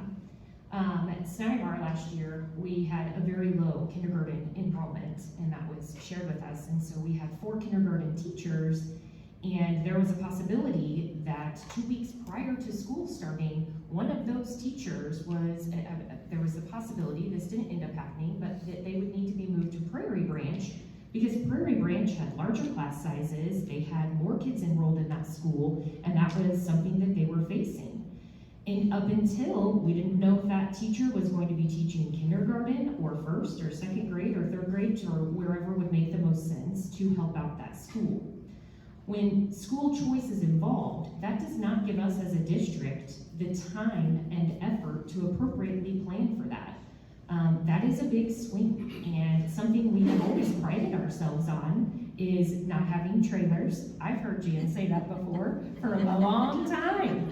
At Snydar last year, we had a very low kindergarten enrollment, and that was shared with us. And so we had 4 kindergarten teachers, and there was a possibility that 2 weeks prior to school starting, one of those teachers there was a possibility, this didn't end up happening, but that they would need to be moved to Prairie Branch, because Prairie Branch had larger class sizes, they had more kids enrolled in that school, and that was something that they were facing. And up until we didn't know if that teacher was going to be teaching kindergarten or 1st or 2nd grade or 3rd grade, or wherever would make the most sense to help out that school. When school choice is involved, that does not give us as a district the time and effort to appropriately plan for that. That is a big swing, and something we have always prided ourselves on is not having trailers. I've heard Jan say that before for a long time.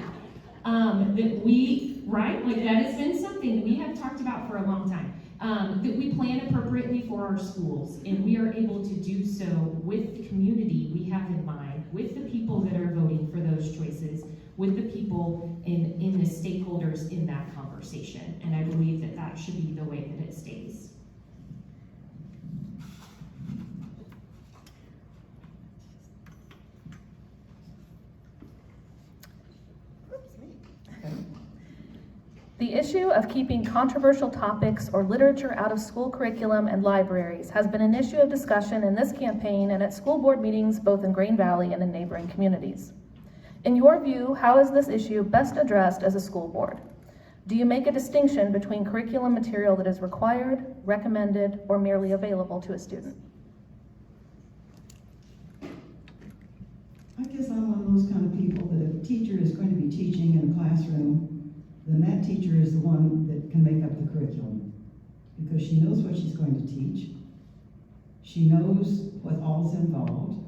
That we, right, like that has been something we have talked about for a long time. That we plan appropriately for our schools, and we are able to do so with the community we have in mind, with the people that are voting for those choices, with the people in the stakeholders in that conversation. And I believe that that should be the way that it stays. The issue of keeping controversial topics or literature out of school curriculum and libraries has been an issue of discussion in this campaign and at school board meetings both in Green Valley and in neighboring communities. In your view, how is this issue best addressed as a school board? Do you make a distinction between curriculum material that is required, recommended, or merely available to a student? I guess I'm one of those kind of people that if a teacher is going to be teaching in a classroom, then that teacher is the one that can make up the curriculum, because she knows what she's going to teach. She knows what all's involved.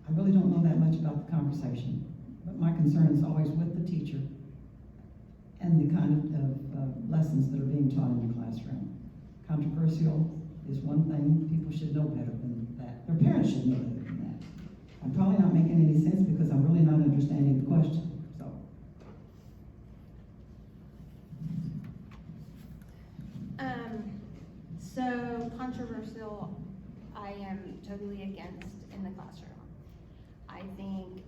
I really don't know that much about the conversation, but my concern is always with the teacher and the kind of lessons that are being taught in the classroom. Controversial is one thing. People should know better than that. Their parents should know better than that. I'm probably not making any sense because I'm really not understanding the question. So controversial, I am totally against in the classroom. I think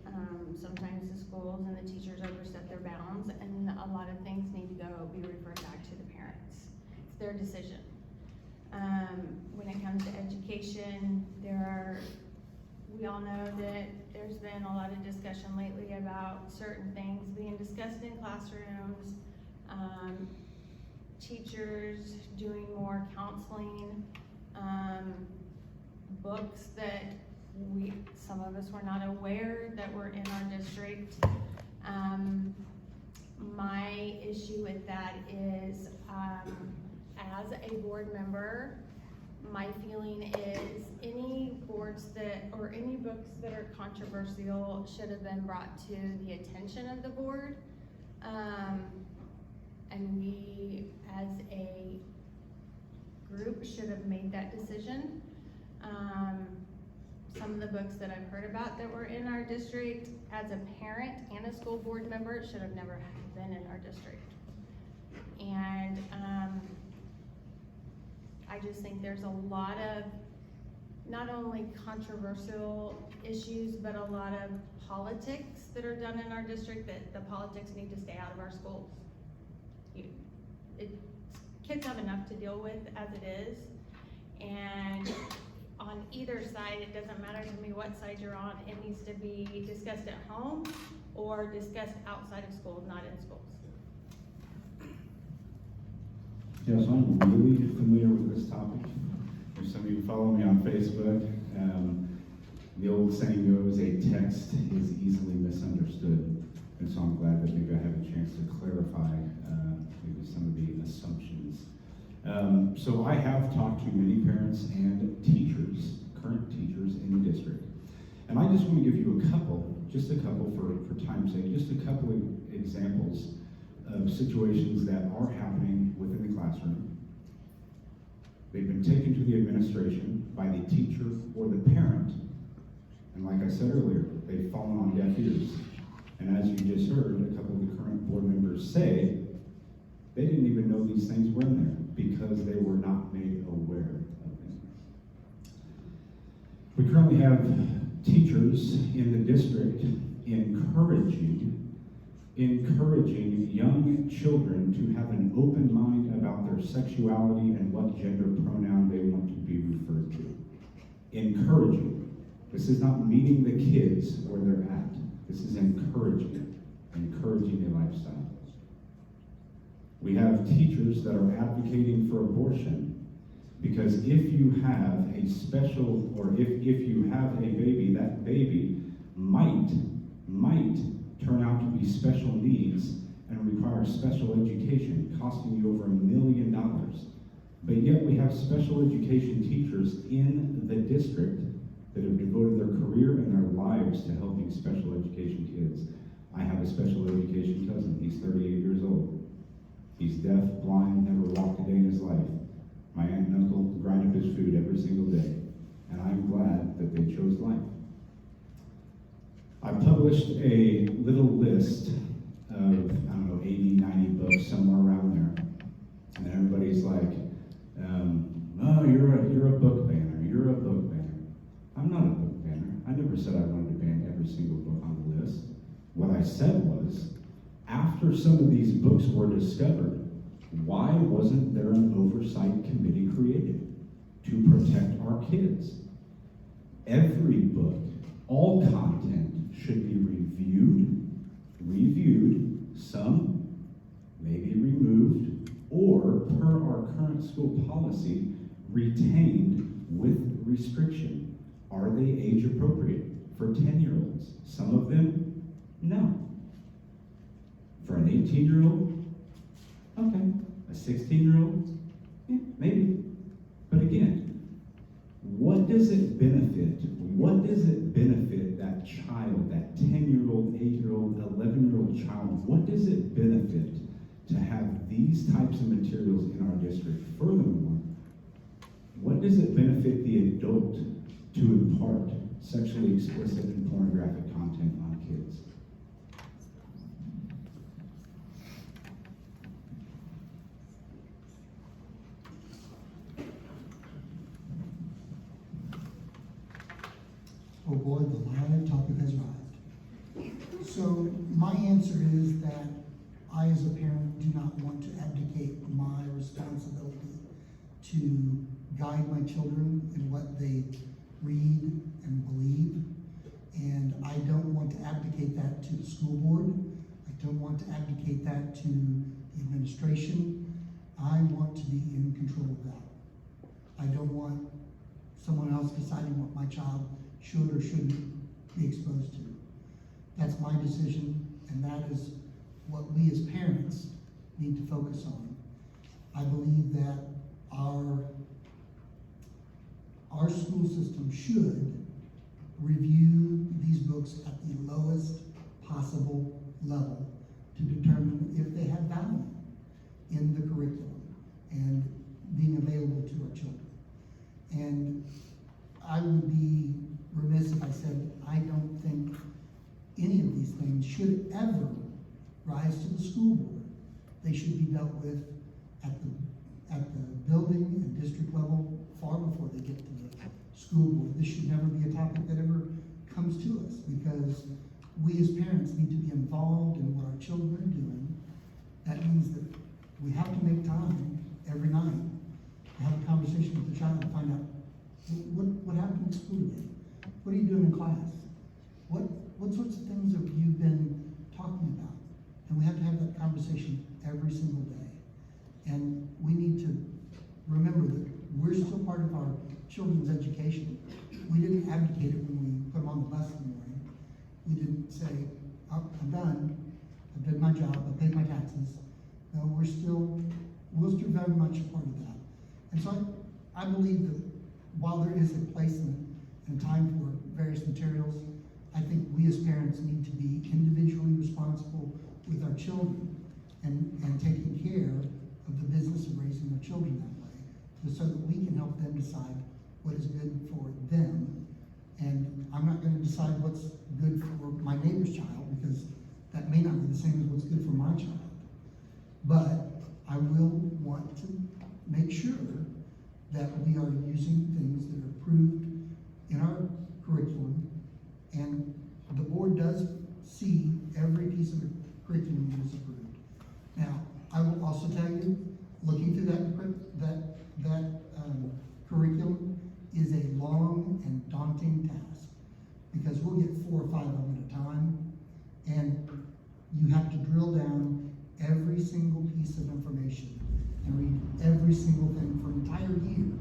sometimes the schools and the teachers overstep their bounds, and a lot of things need to be referred back to the parents. It's their decision. When it comes to education, we all know that there's been a lot of discussion lately about certain things being discussed in classrooms, teachers doing more counseling, books that some of us were not aware that were in our district. My issue with that is, as a board member, my feeling is any books that are controversial should have been brought to the attention of the board. And we, as a group, should have made that decision. Some of the books that I've heard about that were in our district, as a parent and a school board member, should have never been in our district. And I just think there's a lot of not only controversial issues, but a lot of politics that are done in our district that the politics need to stay out of our schools. Kids have enough to deal with as it is, and on either side, it doesn't matter to me what side you're on, it needs to be discussed at home or discussed outside of schools, not in schools. Yes, I'm really familiar with this topic. If some of you follow me on Facebook, the old saying goes, a text is easily misunderstood. And so I'm glad that maybe I have a chance to clarify maybe some of the assumptions. So I have talked to many parents and teachers, current teachers in the district. And I just want to give you just a couple for time's sake, just a couple of examples of situations that are happening within the classroom. They've been taken to the administration by the teacher or the parent. And like I said earlier, they've fallen on deaf ears. And as you just heard, a couple of the current board members say they didn't even know these things were in there because they were not made aware of them. We currently have teachers in the district encouraging young children to have an open mind about their sexuality and what gender pronoun they want to be referred to. Encouraging. This is not meeting the kids where they're at. This is encouraging a lifestyle. We have teachers that are advocating for abortion because if you have a special, or if you have a baby, that baby might turn out to be special needs, and require special education, costing you over $1 million. But yet we have special education teachers in the district that have devoted their career and their lives to helping special education kids. I have a special education cousin. He's 38 years old. He's deaf, blind, never walked a day in his life. My aunt and uncle grind up his food every single day, and I'm glad that they chose life. I published a little list of, 80, 90 books, somewhere around there. And everybody's like, oh, you're a book banner, you're a book banner. I'm not a book banner. I never said I wanted to ban every single book on the list. What I said was, after some of these books were discovered, why wasn't there an oversight committee created to protect our kids? Every book, all content should be reviewed, some may be removed, or per our current school policy, retained with restriction. Are they age appropriate for 10-year-olds? Some of them, no. For an 18-year-old, okay. A 16-year-old, yeah, maybe. But again, what does it benefit? What does it benefit that child, that 10-year-old, 8-year-old, 11-year-old child? What does it benefit to have these types of materials in our district? Furthermore, what does it benefit the adult to impart sexually explicit and pornographic content on kids? Oh boy, the live topic has arrived. So my answer is that I, as a parent, do not want to abdicate my responsibility to guide my children in what they read and believe. And I don't want to abdicate that to the school board. I don't want to abdicate that to the administration. I want to be in control of that. I don't want someone else deciding what my child should or shouldn't be exposed to. That's my decision, and that is what we as parents need to focus on. I believe that our school system should review these books at the lowest possible level to determine if they have value in the curriculum and being available to our children. And I would be remiss if I said I don't think any of these things should ever rise to the school board. They should be dealt with at the building and district level far before they get to the school board. This should never be a topic that ever comes to us, because we as parents need to be involved in what our children are doing. That means that we have to make time every night to have a conversation with the child to find out what happened in school today. What are you doing in class? What sorts of things have you been talking about? And we have to have that conversation every single day. And we need to remember that we're still part of our children's education. We didn't abdicate it when we put them on the bus in the morning. We didn't say, oh, I'm done. I've done my job. I've paid my taxes. No, we're still very much a part of that. And so I believe that while there is a place and time for various materials, I think we as parents need to be individually responsible with our children and taking care of the business of raising our children that way, so that we can help them decide what is good for them. And I'm not going to decide what's good for my neighbor's child, because that may not be the same as what's good for my child. But I will want to make sure that we are using things that are approved in our curriculum, and the board does see every piece of the curriculum that is approved. Now, I will also tell you, looking through that curriculum is a long and daunting task, because we'll get 4 or 5 of them at a time, and you have to drill down every single piece of information and read every single thing for an entire year,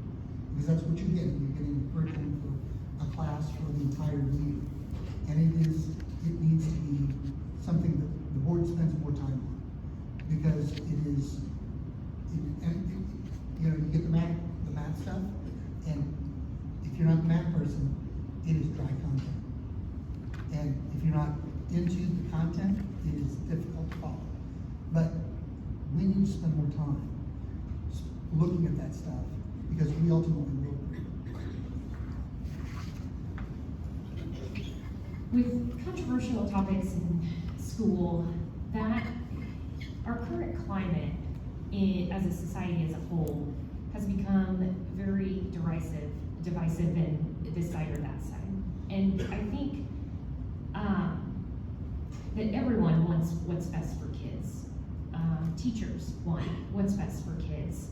because that's what you're getting. You're getting the curriculum for a class for the entire year. And it needs to be something that the board spends more time on. stuff. And if you're not the math person, it is dry content. And if you're not into the content, it is difficult to follow. But we need to spend more time looking at that stuff because we ultimately will. With controversial topics in school, that our current climate as a society as a whole has become very divisive, and this side or that side. And I think that everyone wants what's best for kids. Teachers want what's best for kids.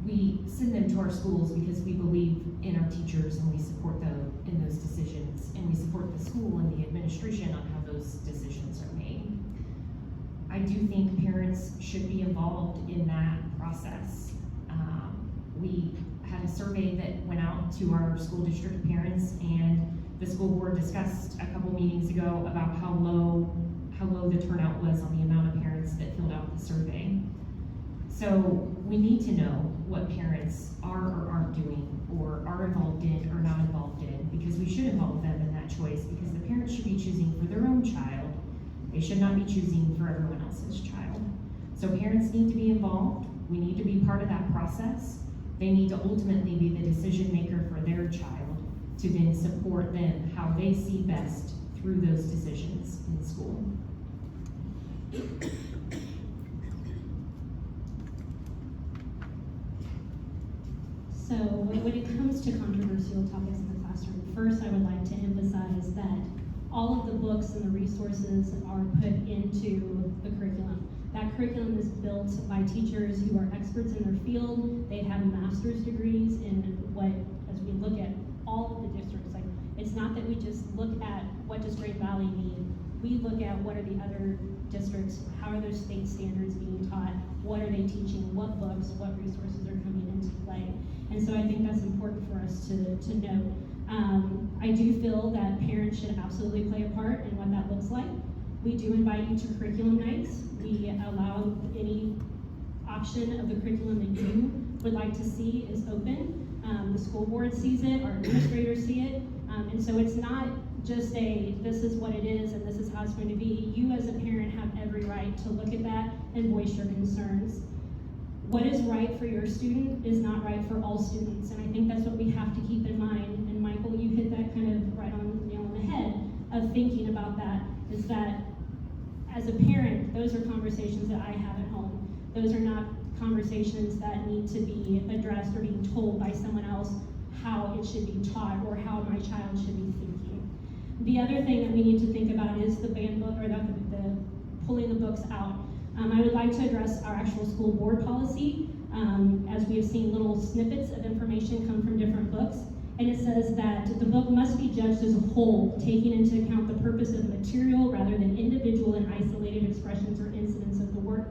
We send them to our schools because we believe in our teachers and we support them in those decisions, and we support the school and the administration on how those decisions are made. I do think parents should be involved in that process. We had a survey that went out to our school district parents, and the school board discussed a couple meetings ago about how low the turnout was on the amount of parents that filled out the survey. So we need to know what parents are or aren't doing, or are involved in or not involved in, because we should involve them in that choice, because the parents should be choosing for their own child. They should not be choosing for everyone else's child. So parents need to be involved. We need to be part of that process. They need to ultimately be the decision maker for their child to then support them how they see best through those decisions in school. So when it comes to controversial topics in the classroom, first I would like to emphasize that all of the books and the resources are put into the curriculum. That curriculum is built by teachers who are experts in their field. They have master's degrees in what, as we look at all of the districts, like, it's not that we just look at what does Great Valley mean. We look at what are the other districts, how are those state standards being taught, what are they teaching, what books, what resources are coming into play. And so I think that's important for us to note. I do feel that parents should absolutely play a part in what that looks like. We do invite you to curriculum nights. We allow any option of the curriculum that you would like to see is open. The school board sees it, our administrators see it, and so it's not just this is what it is and this is how it's going to be. You as a parent have every right to look at that and voice your concerns. What is right for your student is not right for all students, and I think that's what we have to keep in mind. And Michael, you hit that kind of right on the nail on the head of thinking about that, is that as a parent, those are conversations that I have at home. Those are not conversations that need to be addressed or being told by someone else how it should be taught or how my child should be thinking. The other thing that we need to think about is the ban book, or the pulling the books out. I would like to address our actual school board policy, as we have seen little snippets of information come from different books. And it says that the book must be judged as a whole, taking into account the purpose of the material rather than individual and isolated expressions or incidents of the work.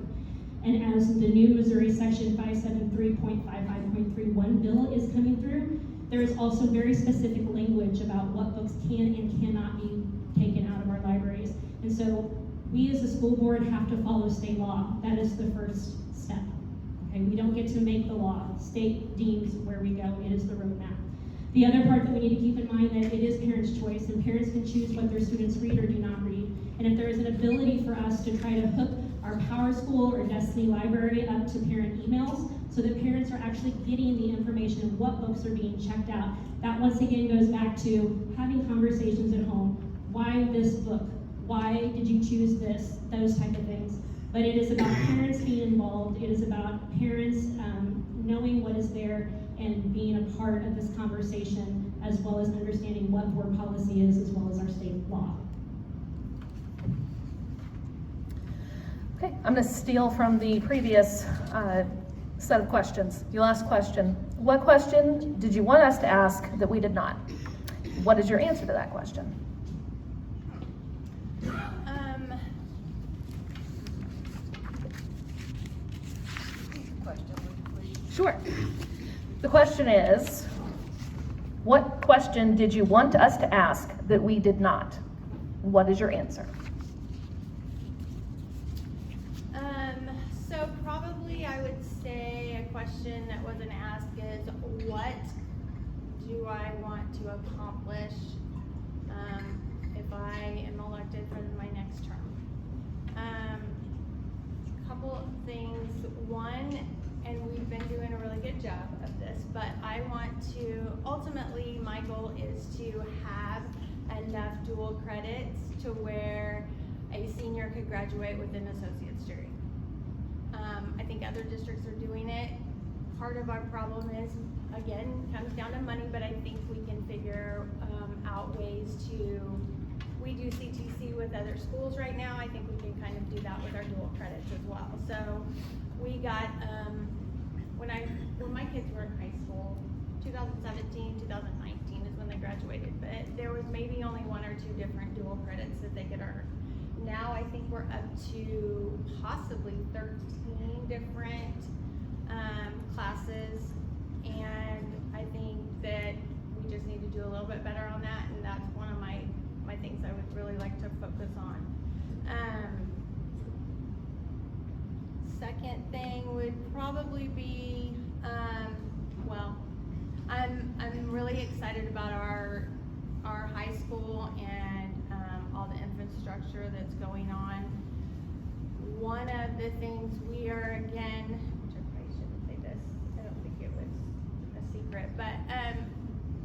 And as the new Missouri Section 573.55.31 bill is coming through, there is also very specific language about what books can and cannot be taken out of our libraries. And so we as a school board have to follow state law. That is the first step. Okay, we don't get to make the law. State deems where we go. It is the roadmap. The other part that we need to keep in mind that it is parents' choice, and parents can choose what their students read or do not read. And if there is an ability for us to try to hook our Power School or Destiny Library up to parent emails so that parents are actually getting the information of what books are being checked out, that once again goes back to having conversations at home. Why this book? Why did you choose this? Those type of things. But it is about parents being involved. It is about parents knowing what is there and being a part of this conversation, as well as understanding what board policy is, as well as our state law. Okay, I'm going to steal from the previous set of questions. Your last question. What question did you want us to ask that we did not? What is your answer to that question? Sure. The question is, what question did you want us to ask that we did not? What is your answer? So probably I would say a question question that wasn't asked is, what do I want to accomplish if I am elected for my next term? Couple of things. One, and we've been doing a really good job of this, but I want to, ultimately, my goal is to have enough dual credits to where a senior could graduate with an associate's degree. I think other districts are doing it. Part of our problem is, again, comes down to money, but I think we can figure out ways to, we do CTC with other schools right now. I think we can kind of do that with our dual credits as well. So we got, when my kids were in high school, 2017, 2019 is when they graduated, but there was maybe only 1 or 2 different dual credits that they could earn. Now I think we're up to possibly 13 different classes, and I think that we just need to do a little bit better on that, and that's one of my things I would really like to focus on. Second thing would probably be, well, I'm really excited about our high school and all the infrastructure that's going on. One of the things we are, again, which I probably shouldn't say this, I don't think it was a secret, but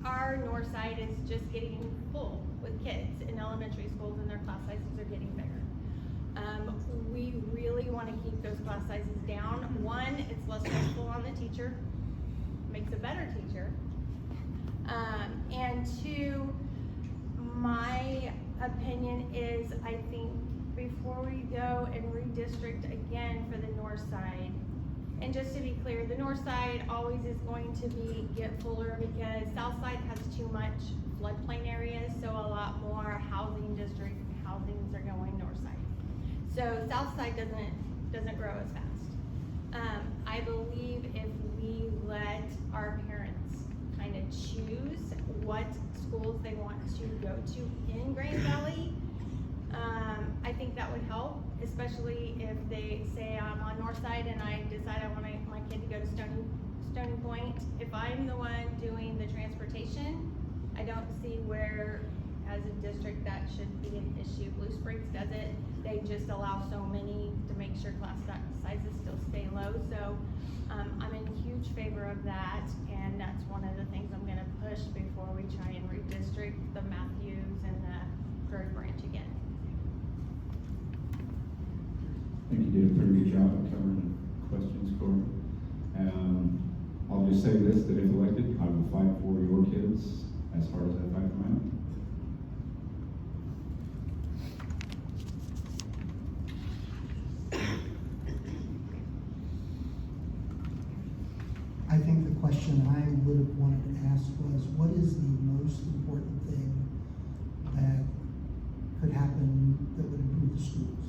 our north side is just getting full with kids in elementary schools, and their class sizes are getting bigger. We really want to keep those class sizes down. One, it's less stressful on the teacher, makes a better teacher. And two, my opinion is, I think before we go and redistrict again for the north side, and just to be clear, the north side always is going to get fuller because south side has too much floodplain areas, so a lot more housings are going north side. So south side doesn't grow as fast. I believe if we let our parents kind of choose what schools they want to go to in Grand Valley, I think that would help, especially if they say I'm on north side and I decide I want my kid to go to Stony Point. If I'm the one doing the transportation, I don't see where, as a district, that should be an issue. Blue Springs does it. They just allow so many to make sure class sizes still stay low. So I'm in huge favor of that, and that's one of the things I'm going to push before we try and redistrict the Matthews and the Bird Branch again. I think you did a pretty good job of covering questions, Corey. I'll just say this, that if elected, I will fight for your kids as hard as I fight for my own. I think the question I would have wanted to ask was, what is the most important thing that could happen that would improve the schools?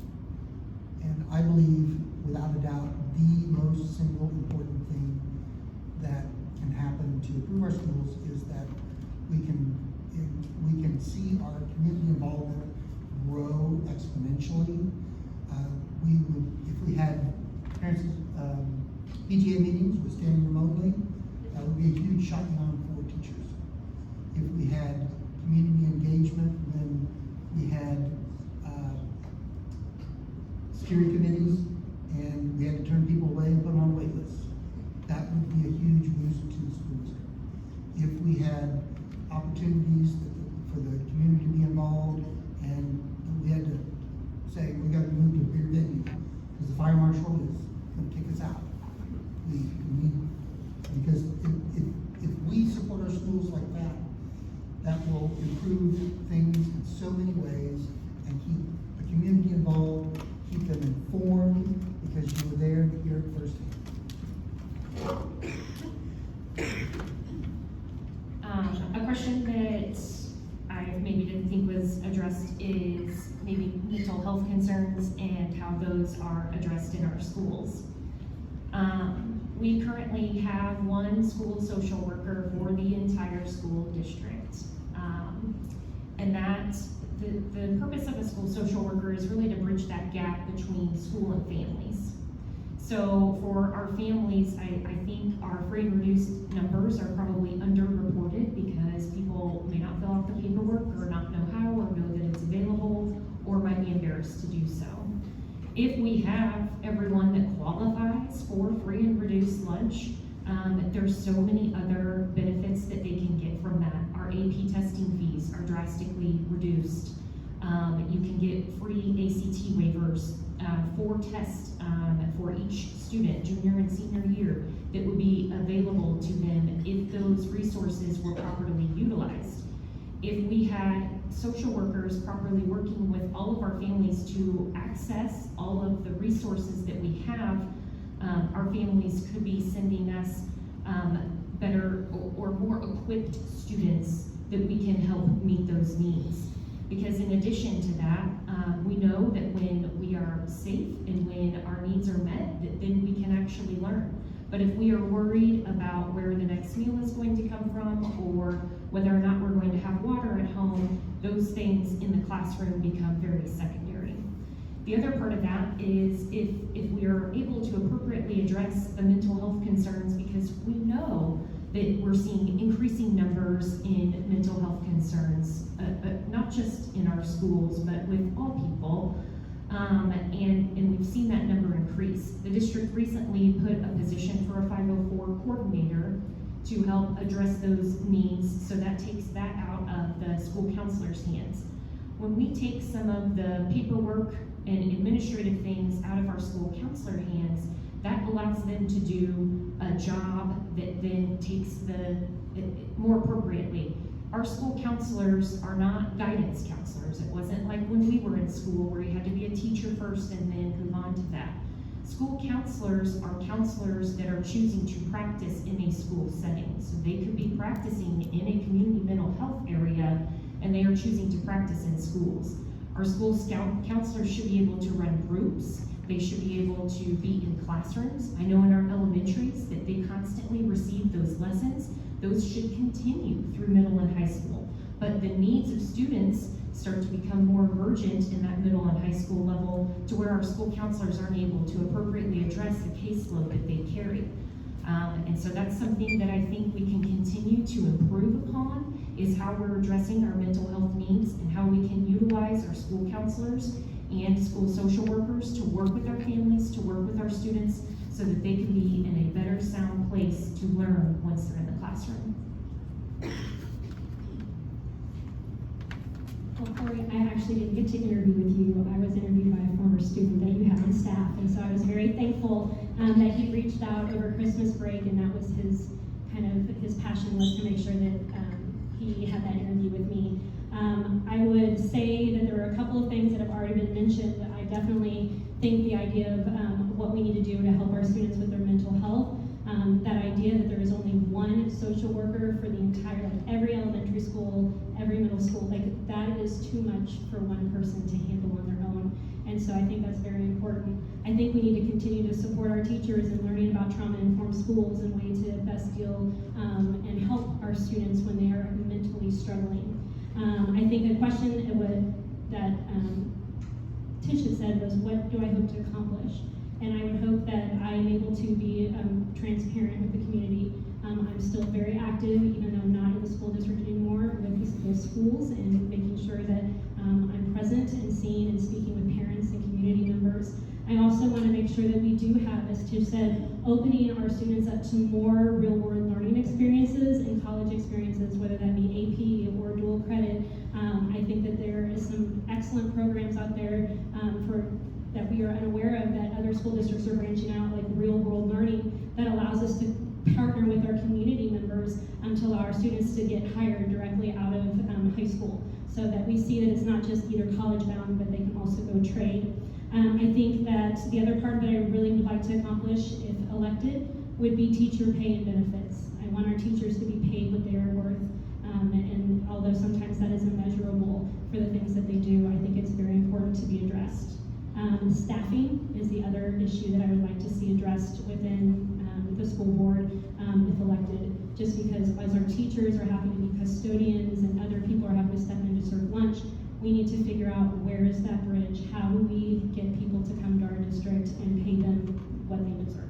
And I believe, without a doubt, the most single important thing that can happen to improve our schools is that we can see our community involvement grow exponentially. If we had parents, PTA meetings with standing remotely, that would be a huge shot in the arm for teachers. If we had community engagement, when we had steering committees and we had to turn people away and put them on wait lists, that would be a huge boost to the school district. If we had opportunities for the community to be involved, and we had to say, we got to move to a bigger venue because the fire marshal is going to kick us out. We need, because if we support our schools like that, that will improve things in so many ways and keep the community involved, keep them informed, because you were there to hear it firsthand. A question that I maybe didn't think was addressed is maybe mental health concerns and how those are addressed in our schools. We currently have one school social worker for the entire school district. And that, the purpose of a school social worker is really to bridge that gap between school and families. So for our families, I think our free and reduced numbers are probably underreported because people may not fill out the paperwork or not know how or know that it's available or might be embarrassed to do so. If we have everyone that qualifies for free and reduced lunch, there's so many other benefits that they can get from that. Our AP testing fees are drastically reduced. You can get free ACT waivers for tests for each student, junior and senior year, that would be available to them if those resources were properly utilized. If we had social workers properly working with all of our families to access all of the resources that we have, our families could be sending us better or more equipped students that we can help meet those needs. Because in addition to that, we know that when we are safe and when our needs are met, that then we can actually learn. But if we are worried about where the next meal is going to come from or whether or not we're going to have water at home, those things in the classroom become very secondary. The other part of that is if we are able to appropriately address the mental health concerns, because we know that we're seeing increasing numbers in mental health concerns, not just in our schools, but with all people. And we've seen that number increase. The district recently put a position for a 504 coordinator to help address those needs, so that takes that out of the school counselor's hands. When we take some of the paperwork and administrative things out of our school counselor hands, that allows them to do a job that then takes more appropriately. Our school counselors are not guidance counselors. It wasn't like when we were in school where you had to be a teacher first and then move on to that. School counselors are counselors that are choosing to practice in a school setting. So they could be practicing in a community mental health area and they are choosing to practice in schools. Our school counselors should be able to run groups. They should be able to be in classrooms. I know in our elementaries that they constantly receive those lessons. Those should continue through middle and high school. But the needs of students start to become more emergent in that middle and high school level to where our school counselors aren't able to appropriately address the caseload that they carry. And so that's something that I think we can continue to improve upon, is how we're addressing our mental health needs and how we can utilize our school counselors and school social workers to work with our families, to work with our students, so that they can be in a better, sound place to learn once they're in the classroom. Well, Corey, I actually didn't get to interview with you. I was interviewed by a former student that you had on staff, and so I was very thankful that he reached out over Christmas break, and that was his passion, was to make sure that he had that interview with me. I would say that there are a couple of things that have already been mentioned. I definitely think the idea of what we need to do to help our students with their mental health, that idea that there is only one social worker for the entire, every elementary school, every middle school, that is too much for one person to handle on their own. And so I think that's very important. I think we need to continue to support our teachers in learning about trauma-informed schools and ways to best deal and help our students when they are mentally struggling. I think a question that Tish had said was, what do I hope to accomplish? And I would hope that I am able to be transparent with the community. I'm still very active, even though I'm not in the school district anymore, with the schools and making sure that I'm present and seeing and speaking with parents and community members. I also want to make sure that we do have, as Tish said, opening our students up to more real-world learning experiences and college experiences, whether that be AP or dual credit. I think that there is some excellent programs out there that we are unaware of, that other school districts are branching out, like real-world learning, that allows us to partner with our community members to allow our students to get hired directly out of high school, so that we see that it's not just either college bound, but they can also go trade. I think that the other part that I really would like to accomplish, if elected, would be teacher pay and benefits. I want our teachers to be paid what they are worth, and although sometimes that is immeasurable for the things that they do, I think it's very important to be addressed. Staffing is the other issue that I would like to see addressed within the school board if elected, just because as our teachers are having to be custodians and other people are having to step in to serve lunch, we need to figure out where is that bridge, how do we get people to come to our district and pay them what they deserve.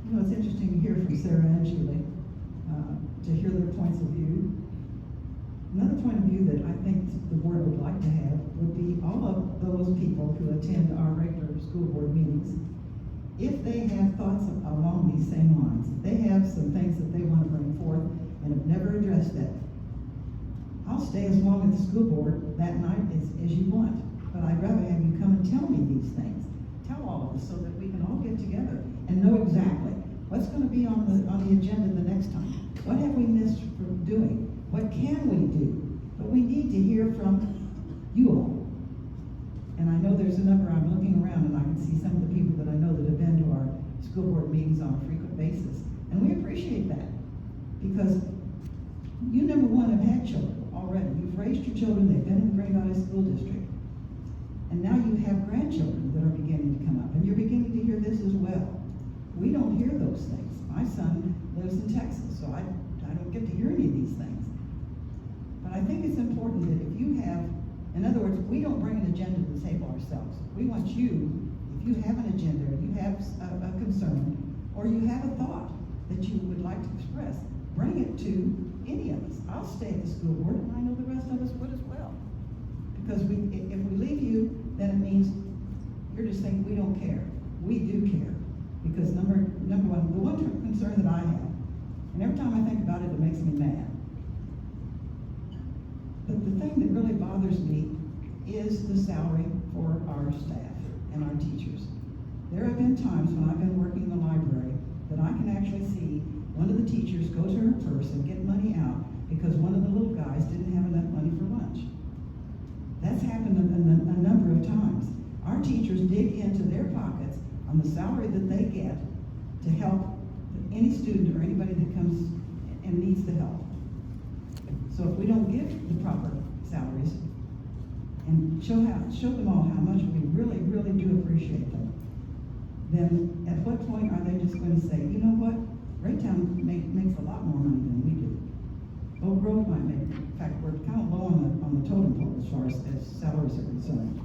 You know, it's interesting to hear from Sarah and Julie, to hear their points of view. Another point of view that I think the board would like to have would be all of those people who attend our regular school board meetings. If they have thoughts along these same lines, they have some things that they want to bring forth and have never addressed that. I'll stay as long at the school board that night as you want, but I'd rather have you come and tell me these things. Tell all of us so that we can all get together and know exactly what's going to be on the agenda the next time. What have we missed from doing? What can we do? But we need to hear from you all. And I know there's a number, I'm looking around and I can see some of the people that I know that have been to our school board meetings on a frequent basis. And we appreciate that because you, number one, have had children already. You've raised your children, they've been in the Green Valley School District. And now you have grandchildren that are beginning to come up, and you're beginning to hear this as well. We don't hear those things. My son lives in Texas, so I don't get to hear any of these things. But I think it's important that if you have, in other words, we don't bring an agenda to the table ourselves. We want you, if you have an agenda, or you have a concern, or you have a thought that you would like to express, bring it to any of us. I'll stay at the school board, and I know the rest of us would as well. Because if we leave you, then it means you're just saying we don't care. We do care. Because number one, the one concern that I have, and every time I think about it, it makes me mad. But the thing that really bothers me is the salary for our staff and our teachers. There have been times when I've been working in the library that I can actually see one of the teachers go to her purse and get money out because one of the little guys didn't have enough money for lunch. That's happened a number of times. Our teachers dig into their pockets on the salary that they get to help any student or anybody that comes and needs the help. So if we don't give the proper salaries and show them all how much we really, really do appreciate them, then at what point are they just going to say, you know what, Raytown makes a lot more money than we do. Oak Grove might make, in fact, we're kind of low on the totem pole as far as salaries are concerned.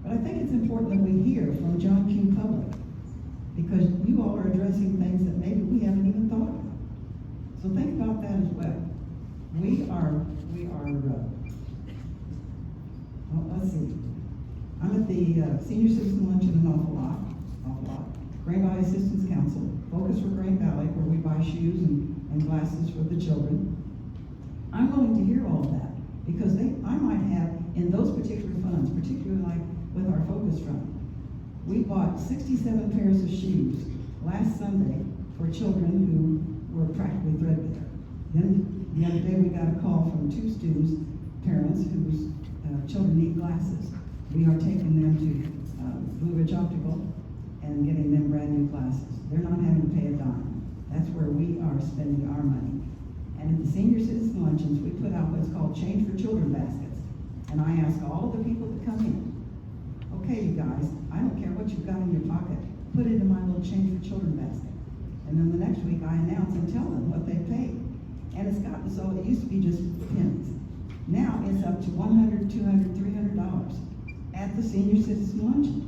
But I think it's important that we hear from John Q. Public, because you all are addressing things that maybe we haven't even thought about. So think about that as well. Well, let's see. I'm at the Senior Citizen Luncheon an awful lot. Green Valley Assistance Council, Focus for Green Valley, where we buy shoes and glasses for the children. I'm willing to hear all of that, because I might have, in those particular funds, particularly like with our Focus Fund, we bought 67 pairs of shoes last Sunday for children who were practically threadbare. Then the other day we got a call from 2 students, parents whose children need glasses. We are taking them to Blue Ridge Optical and getting them brand new glasses. They're not having to pay a dime. That's where we are spending our money. And at the Senior Citizen Luncheons, we put out what's called Change for Children baskets. And I ask all of the people that come in, okay, you guys, I don't care what you've got in your pocket, put it in my little Change for Children basket. And then the next week I announce and tell them what they paid. And it's gotten so, it used to be just pennies. Now it's up to $100, $200, $300 at the Senior Citizen Luncheon.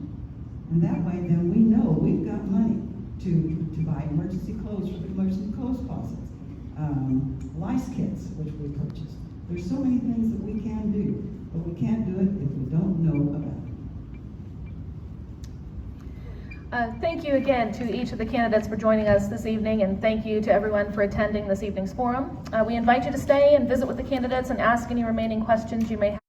And that way then we know we've got money to buy emergency clothes for the emergency clothes closets. Lice kits, which we purchased. There's so many things that we can do, but we can't do it if we don't know about it. Thank you again to each of the candidates for joining us this evening, and thank you to everyone for attending this evening's forum. We invite you to stay and visit with the candidates and ask any remaining questions you may have.